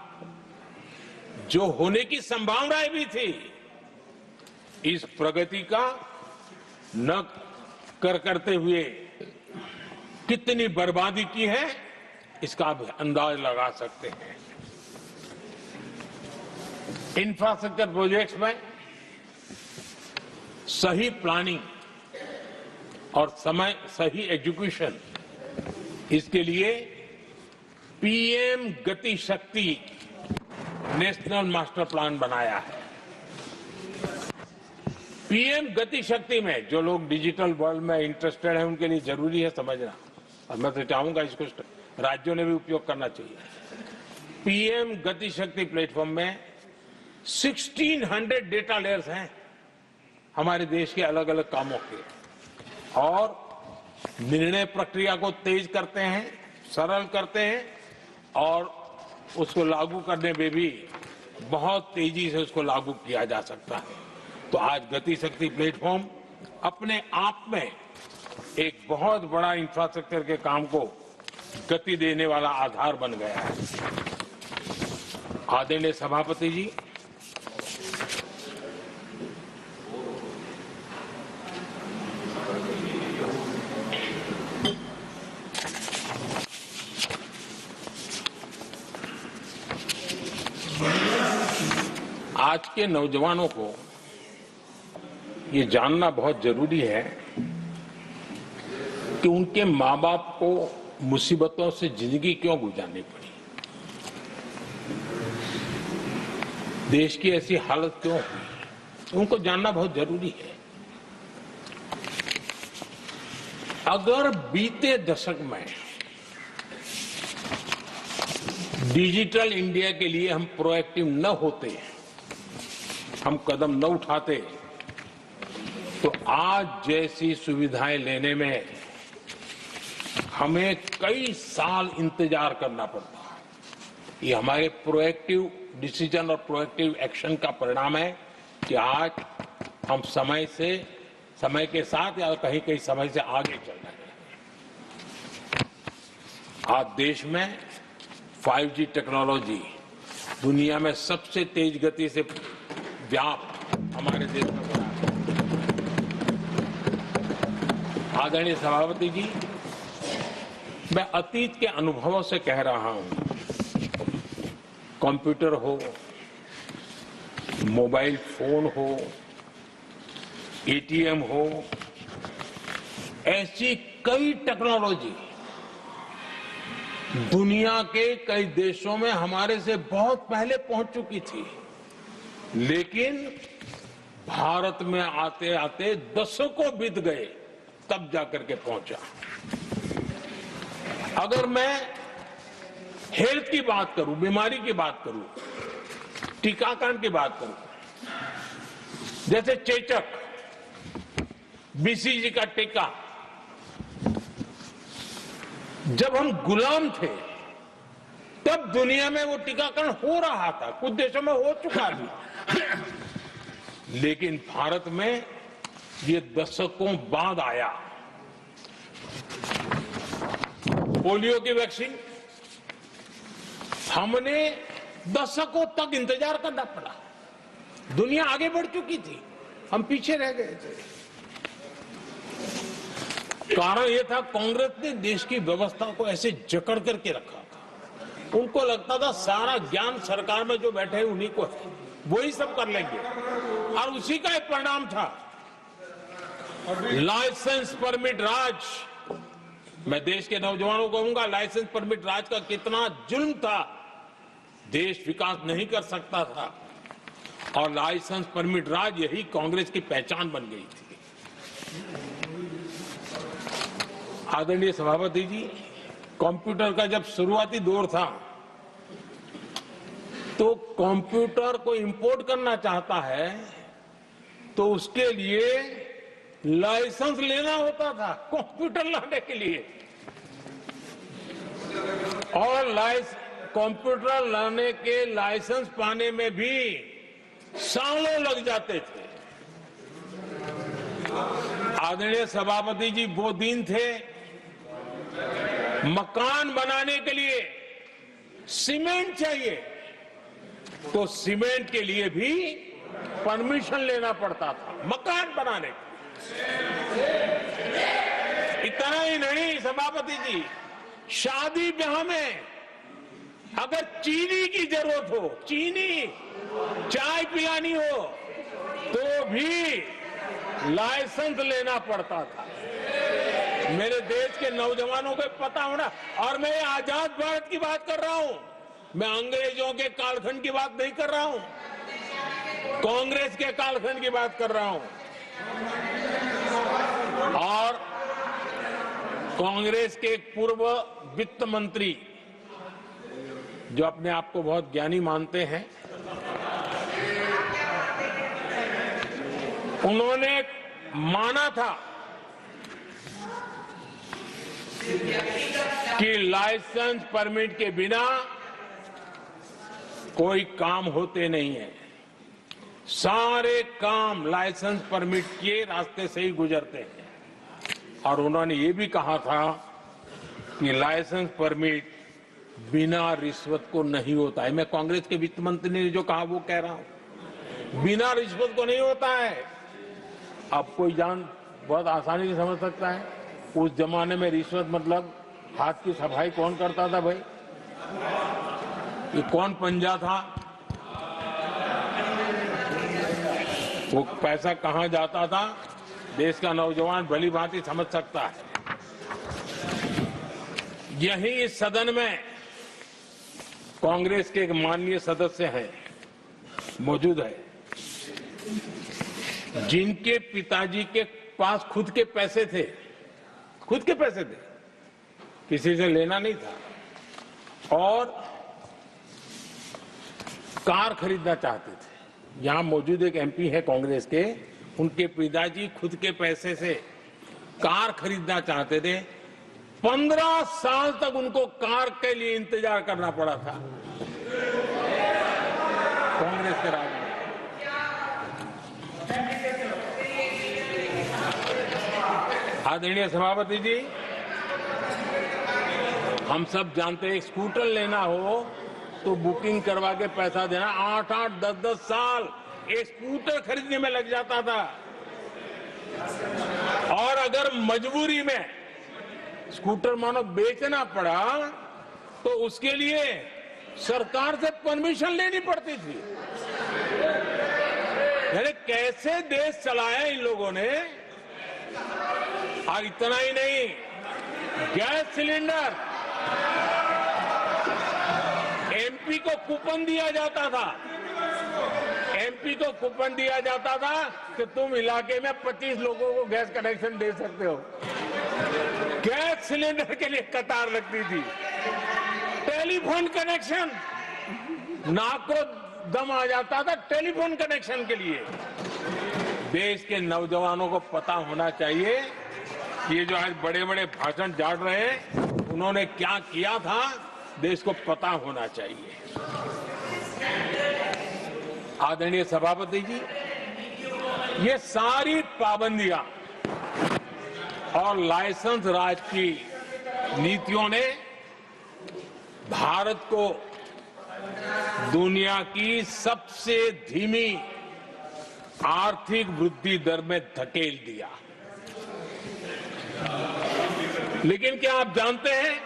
S3: जो होने की संभावनाएं भी थी, इस प्रगति का न करते हुए कितनी बर्बादी की है, इसका आप अंदाज लगा सकते हैं। इंफ्रास्ट्रक्चर प्रोजेक्ट्स में सही प्लानिंग और समय सही एग्जीक्यूशन, इसके लिए पीएम गति शक्ति नेशनल मास्टर प्लान बनाया है। पीएम गति शक्ति में जो लोग डिजिटल वर्ल्ड में इंटरेस्टेड हैं उनके लिए जरूरी है समझना, और मैं तो चाहूंगा इसको राज्यों ने भी उपयोग करना चाहिए। पीएम गति शक्ति प्लेटफॉर्म में 1600 डेटा लेयर्स हैं हमारे देश के अलग अलग कामों के, और निर्णय प्रक्रिया को तेज करते हैं, सरल करते हैं, और उसको लागू करने में भी बहुत तेजी से उसको लागू किया जा सकता है। तो आज गति शक्ति प्लेटफॉर्म अपने आप में एक बहुत बड़ा इंफ्रास्ट्रक्चर के काम को गति देने वाला आधार बन गया है। आदरणीय सभापति जी, आज के नौजवानों को ये जानना बहुत जरूरी है कि उनके माँ बाप को मुसीबतों से जिंदगी क्यों गुजारनी पड़ी, देश की ऐसी हालत क्यों हुई, उनको जानना बहुत जरूरी है। अगर बीते दशक में डिजिटल इंडिया के लिए हम प्रोएक्टिव न होते, हम कदम न उठाते, तो आज जैसी सुविधाएं लेने में हमें कई साल इंतजार करना पड़ता। ये हमारे प्रोएक्टिव डिसीजन और प्रोएक्टिव एक्शन का परिणाम है कि आज हम समय के साथ या कहीं कहीं समय से आगे चल रहे हैं। आज देश में 5G टेक्नोलॉजी दुनिया में सबसे तेज गति से व्याप्त हमारे देश में हो रहा है। आदरणीय सभापति जी, मैं अतीत के अनुभवों से कह रहा हूं, कंप्यूटर हो, मोबाइल फोन हो, एटीएम हो, ऐसी कई टेक्नोलॉजी दुनिया के कई देशों में हमारे से बहुत पहले पहुंच चुकी थी, लेकिन भारत में आते आते दशकों बीत गए तब जाकर के पहुंचा। अगर मैं हेल्थ की बात करूं, बीमारी की बात करूं, टीकाकरण की बात करूं, जैसे चेचक, बीसीजी का टीका, जब हम गुलाम थे तब दुनिया में वो टीकाकरण हो रहा था, कुछ देशों में हो चुका भी, लेकिन भारत में ये दशकों बाद आया। पोलियो की वैक्सीन हमने दशकों तक इंतजार करना पड़ा, दुनिया आगे बढ़ चुकी थी, हम पीछे रह गए थे। कारण यह था कांग्रेस ने देश की व्यवस्था को ऐसे जकड़ करके रखा था। उनको लगता था सारा ज्ञान सरकार में जो बैठे हैं उन्हीं को है, वही सब कर लेंगे, और उसी का एक परिणाम था लाइसेंस परमिट राज। मैं देश के नौजवानों को कहूंगा, लाइसेंस परमिट राज का कितना जुल्म था, देश विकास नहीं कर सकता था, और लाइसेंस परमिट राज यही कांग्रेस की पहचान बन गई थी। आदरणीय सभापति जी, कंप्यूटर का जब शुरुआती दौर था तो कंप्यूटर को इंपोर्ट करना चाहता है तो उसके लिए लाइसेंस लेना होता था कंप्यूटर लाने के लिए, और कंप्यूटर लाने के लाइसेंस पाने में भी सालों लग जाते थे। आदरणीय सभापति जी, वो दिन थे मकान बनाने के लिए सीमेंट चाहिए तो सीमेंट के लिए भी परमिशन लेना पड़ता था मकान बनाने के। इतना ही नहीं सभापति जी, शादी ब्याह में अगर चीनी की जरूरत हो, चीनी चाय पिलानी हो, तो भी लाइसेंस लेना पड़ता था। मेरे देश के नौजवानों को पता होना, और मैं आजाद भारत की बात कर रहा हूं, मैं अंग्रेजों के कालखंड की बात नहीं कर रहा हूं, कांग्रेस के कालखंड की बात कर रहा हूं। और कांग्रेस के एक पूर्व वित्त मंत्री जो अपने आप को बहुत ज्ञानी मानते हैं, उन्होंने माना था कि लाइसेंस परमिट के बिना कोई काम होते नहीं है, सारे काम लाइसेंस परमिट के रास्ते से ही गुजरते हैं। और उन्होंने ये भी कहा था कि लाइसेंस परमिट बिना रिश्वत को नहीं होता है। मैं कांग्रेस के वित्त मंत्री ने जो कहा वो कह रहा हूं, बिना रिश्वत को नहीं होता है। अब कोई बहुत आसानी से समझ सकता है, उस जमाने में रिश्वत मतलब हाथ की सफाई कौन करता था भाई? ये कौन पंजा था? वो पैसा कहां जाता था? देश का नौजवान भली भांति समझ सकता है। यही इस सदन में कांग्रेस के एक माननीय सदस्य हैं, मौजूद है, जिनके पिताजी के पास खुद के पैसे थे, किसी से लेना नहीं था, और कार खरीदना चाहते थे। यहां मौजूद एक एमपी है कांग्रेस के, उनके पिताजी खुद के पैसे से कार खरीदना चाहते थे। 15 साल तक उनको कार के लिए इंतजार करना पड़ा था कांग्रेस के राज में। आदरणीय सभापति जी, हम सब जानते हैं, स्कूटर लेना हो तो बुकिंग करवा के पैसा देना, 8-8, 10-10 साल एक स्कूटर खरीदने में लग जाता था। और अगर मजबूरी में स्कूटर मानो बेचना पड़ा तो उसके लिए सरकार से परमिशन लेनी पड़ती थी। यानी कैसे देश चलाया इन लोगों ने। और इतना ही नहीं, गैस सिलेंडर एमपी को कूपन दिया जाता था, कि तुम इलाके में 25 लोगों को गैस कनेक्शन दे सकते हो। गैस सिलेंडर के लिए कतार लगती थी। टेलीफोन कनेक्शन, नाक को दम आ जाता था टेलीफोन कनेक्शन के लिए। देश के नौजवानों को पता होना चाहिए कि ये जो आज बड़े बड़े भाषण झाड़ रहे हैं, उन्होंने क्या किया था, देश को पता होना चाहिए। आदरणीय सभापति जी, ये सारी पाबंदियां और लाइसेंस राज की नीतियों ने भारत को दुनिया की सबसे धीमी आर्थिक वृद्धि दर में धकेल दिया। लेकिन क्या आप जानते हैं,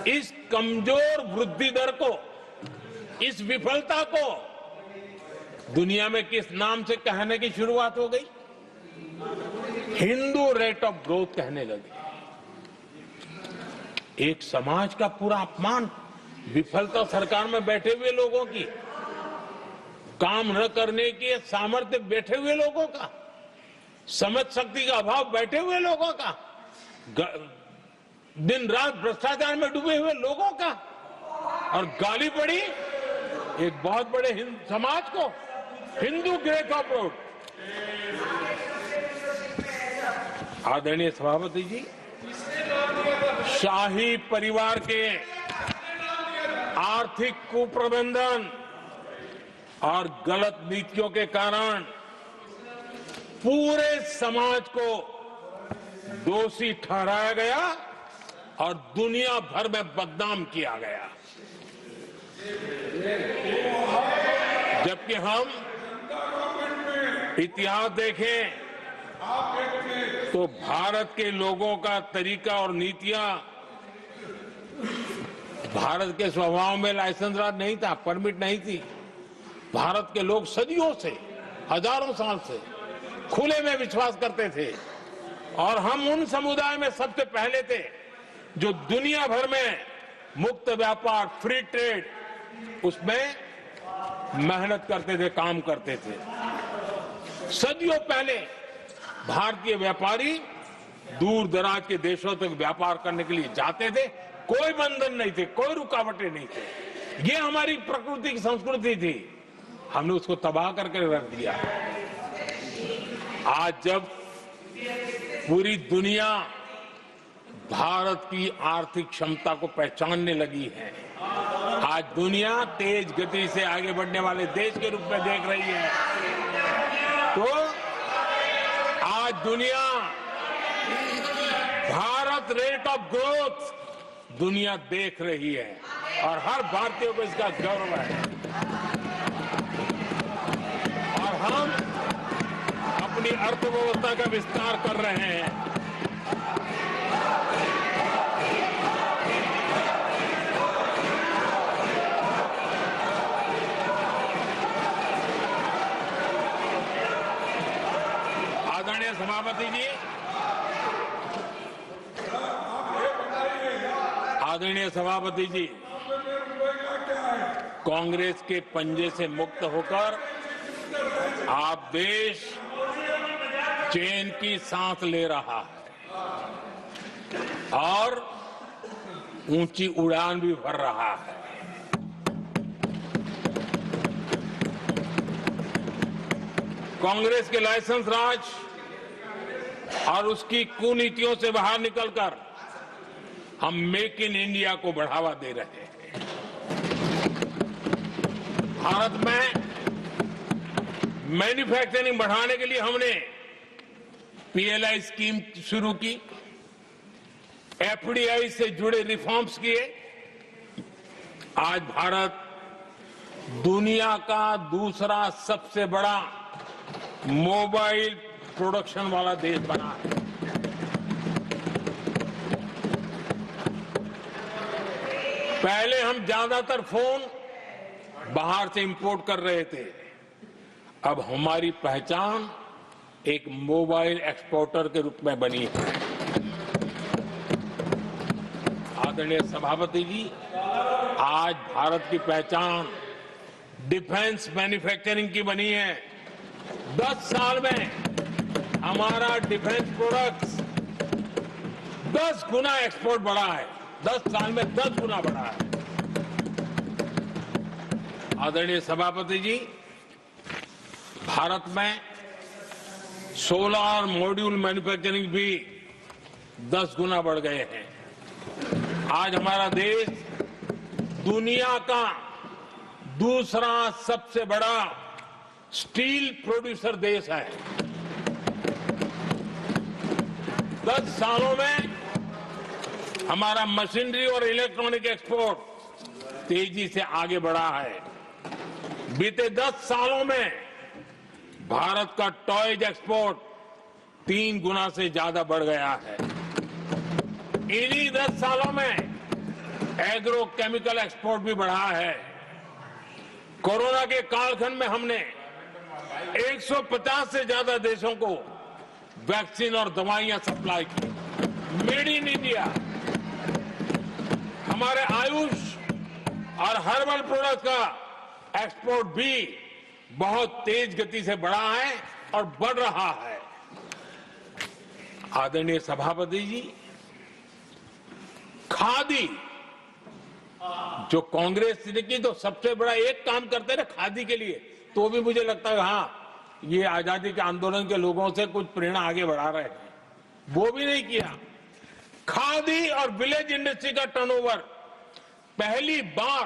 S3: इस कमजोर वृद्धि दर को, इस विफलता को दुनिया में किस नाम से कहने की शुरुआत हो गई? हिंदू रेट ऑफ ग्रोथ कहने लगे। एक समाज का पूरा अपमान, विफलता सरकार में बैठे हुए लोगों की, काम न करने के सामर्थ्य बैठे हुए लोगों का, समझ शक्ति का अभाव बैठे हुए लोगों का, दिन रात भ्रष्टाचार में डूबे हुए लोगों का, और गाली पड़ी एक बहुत बड़े समाज को, हिंदू ग्रेट ऑफ ग्रोथ। आदरणीय सभापति जी, शाही परिवार के आर्थिक कुप्रबंधन और गलत नीतियों के कारण पूरे समाज को दोषी ठहराया गया और दुनिया भर में बदनाम किया गया। जबकि हम इतिहास देखें तो भारत के लोगों का तरीका और नीतियां, भारत के स्वभाव में लाइसेंस राज नहीं था, परमिट नहीं थी। भारत के लोग सदियों से, हजारों साल से खुले में विश्वास करते थे, और हम उन समुदाय में सबसे पहले थे जो दुनिया भर में मुक्त व्यापार, फ्री ट्रेड, उसमें मेहनत करते थे, काम करते थे। सदियों पहले भारतीय व्यापारी दूर दराज के देशों तक व्यापार करने के लिए जाते थे, कोई बंधन नहीं थे, कोई रुकावटें नहीं थे। ये हमारी प्रकृति की संस्कृति थी, हमने उसको तबाह करके रख दिया। आज जब पूरी दुनिया भारत की आर्थिक क्षमता को पहचानने लगी है, आज दुनिया तेज गति से आगे बढ़ने वाले देश के रूप में देख रही है, तो आज दुनिया भारत रेट ऑफ ग्रोथ दुनिया देख रही है और हर भारतीय को इसका गौरव है। और हम अपनी अर्थव्यवस्था का विस्तार कर रहे हैं। आदरणीय सभापति जी, आदरणीय सभापति जी, कांग्रेस के पंजे से मुक्त होकर आप देश चैन की सांस ले रहा है और ऊंची उड़ान भी भर रहा है। कांग्रेस के लाइसेंस राज और उसकी कुनीतियों से बाहर निकलकर हम मेक इन इंडिया को बढ़ावा दे रहे हैं। भारत में मैन्युफैक्चरिंग बढ़ाने के लिए हमने पीएलआई स्कीम शुरू की, एफडीआई से जुड़े रिफॉर्म्स किए। आज भारत दुनिया का दूसरा सबसे बड़ा मोबाइल प्रोडक्शन वाला देश बना है। पहले हम ज्यादातर फोन बाहर से इंपोर्ट कर रहे थे, अब हमारी पहचान एक मोबाइल एक्सपोर्टर के रूप में बनी है। आदरणीय सभापति जी, आज भारत की पहचान डिफेंस मैन्युफैक्चरिंग की बनी है। 10 साल में हमारा डिफेंस प्रोडक्ट्स 10 गुना एक्सपोर्ट बढ़ा है। 10 साल में 10 गुना बढ़ा है। आदरणीय सभापति जी, भारत में सोलर मॉड्यूल मैन्युफैक्चरिंग भी 10 गुना बढ़ गए हैं। आज हमारा देश दुनिया का दूसरा सबसे बड़ा स्टील प्रोड्यूसर देश है। 10 सालों में हमारा मशीनरी और इलेक्ट्रॉनिक एक्सपोर्ट तेजी से आगे बढ़ा है। बीते 10 सालों में भारत का टॉयज एक्सपोर्ट 3 गुना से ज्यादा बढ़ गया है। इन्हीं 10 सालों में एग्रो केमिकल एक्सपोर्ट भी बढ़ा है। कोरोना के कालखंड में हमने 150 से ज्यादा देशों को वैक्सीन और दवाइयां सप्लाई की। मेड इन इंडिया, हमारे आयुष और हर्बल प्रोडक्ट का एक्सपोर्ट भी बहुत तेज गति से बढ़ा है और बढ़ रहा है। आदरणीय सभापति जी, खादी जो कांग्रेस ने की तो सबसे बड़ा एक काम करते ना खादी के लिए, तो भी मुझे लगता है हाँ ये आजादी के आंदोलन के लोगों से कुछ प्रेरणा आगे बढ़ा रहे हैं, वो भी नहीं किया। खादी और विलेज इंडस्ट्री का टर्नओवर पहली बार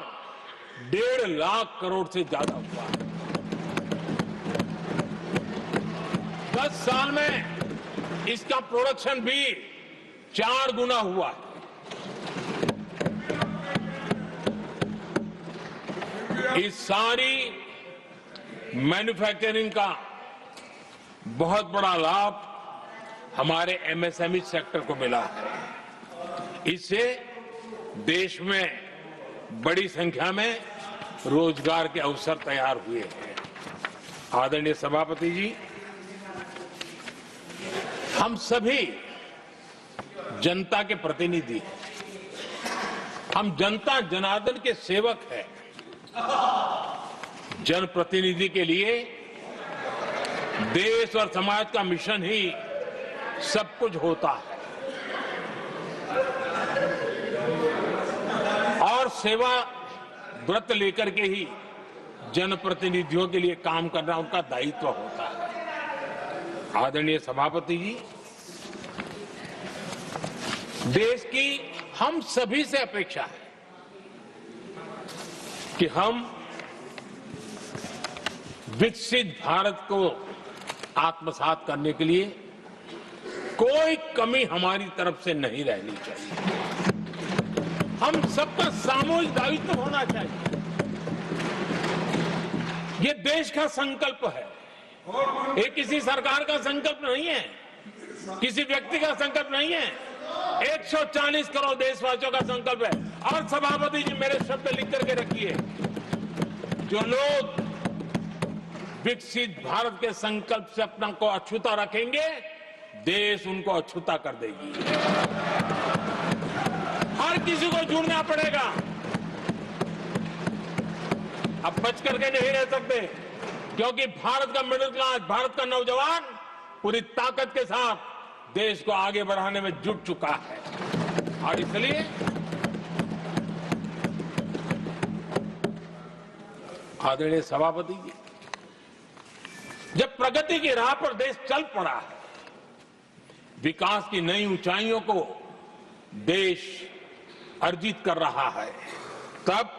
S3: 1.5 लाख करोड़ से ज्यादा हुआ। 10 साल में इसका प्रोडक्शन भी 4 गुना हुआ है। इस सारी मैन्युफैक्चरिंग का बहुत बड़ा लाभ हमारे एमएसएमई सेक्टर को मिला है। इससे देश में बड़ी संख्या में रोजगार के अवसर तैयार हुए हैं। आदरणीय सभापति जी, हम सभी जनता के प्रतिनिधि हैं। हम जनता जनार्दन के सेवक हैं। जनप्रतिनिधि के लिए देश और समाज का मिशन ही सब कुछ होता है और सेवा व्रत लेकर के ही जनप्रतिनिधियों के लिए काम करना उनका दायित्व होता है। आदरणीय सभापति जी, देश की हम सभी से अपेक्षा है कि हम विकसित भारत को आत्मसात करने के लिए कोई कमी हमारी तरफ से नहीं रहनी चाहिए। हम सबका सामूहिक दायित्व होना चाहिए। ये देश का संकल्प है, ये किसी सरकार का संकल्प नहीं है, किसी व्यक्ति का संकल्प नहीं है, 140 करोड़ देशवासियों का संकल्प है। और सभापति जी, मेरे शब्द लिख करके रखिए, जो लोग विकसित भारत के संकल्प से अपना को अछूता रखेंगे, देश उनको अछूता कर देगी। हर किसी को जुड़ना पड़ेगा। अब बच करके नहीं रह सकते, क्योंकि भारत का मिडिल क्लास, भारत का नौजवान पूरी ताकत के साथ देश को आगे बढ़ाने में जुट चुका है। और इसलिए आदरणीय सभापति जी, जब प्रगति की राह पर देश चल पड़ा है, विकास की नई ऊंचाइयों को देश अर्जित कर रहा है, तब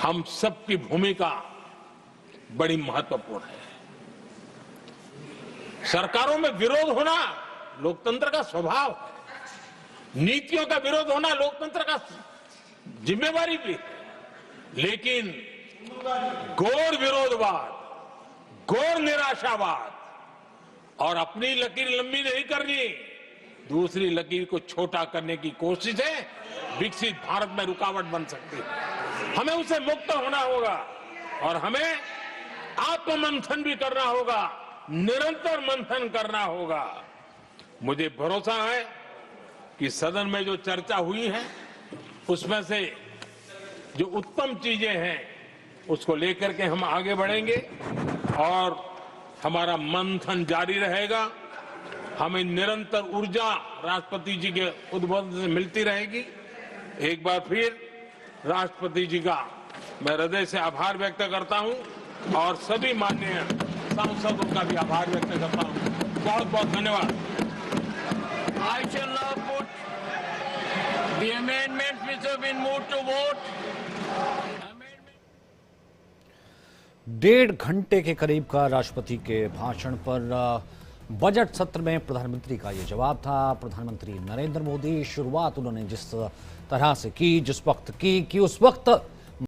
S3: हम सबकी भूमिका बड़ी महत्वपूर्ण है। सरकारों में विरोध होना लोकतंत्र का स्वभाव है, नीतियों का विरोध होना लोकतंत्र का जिम्मेवारी भी है, लेकिन घोर विरोधवाद, घोर निराशावाद और अपनी लकीर लंबी नहीं करनी, दूसरी लकीर को छोटा करने की कोशिश है, विकसित भारत में रुकावट बन सकती है। हमें उसे मुक्त होना होगा और हमें आत्ममंथन भी करना होगा, निरंतर मंथन करना होगा। मुझे भरोसा है कि सदन में जो चर्चा हुई है, उसमें से जो उत्तम चीजें हैं उसको लेकर के हम आगे बढ़ेंगे और हमारा मंथन जारी रहेगा। हमें निरंतर ऊर्जा राष्ट्रपति जी के उद्बोधन से मिलती रहेगी। एक बार फिर राष्ट्रपति जी का मैं हृदय से आभार व्यक्त करता हूं और सभी माननीय सांसदों का भी आभार व्यक्त करता हूं। बहुत बहुत धन्यवाद।
S2: I shall now put the amendments which have been moved to vote.
S4: 1.5 घंटे के करीब का राष्ट्रपति के भाषण पर बजट सत्र में प्रधानमंत्री का ये जवाब था। प्रधानमंत्री नरेंद्र मोदी, शुरुआत उन्होंने जिस तरह से की, जिस वक्त की कि उस वक्त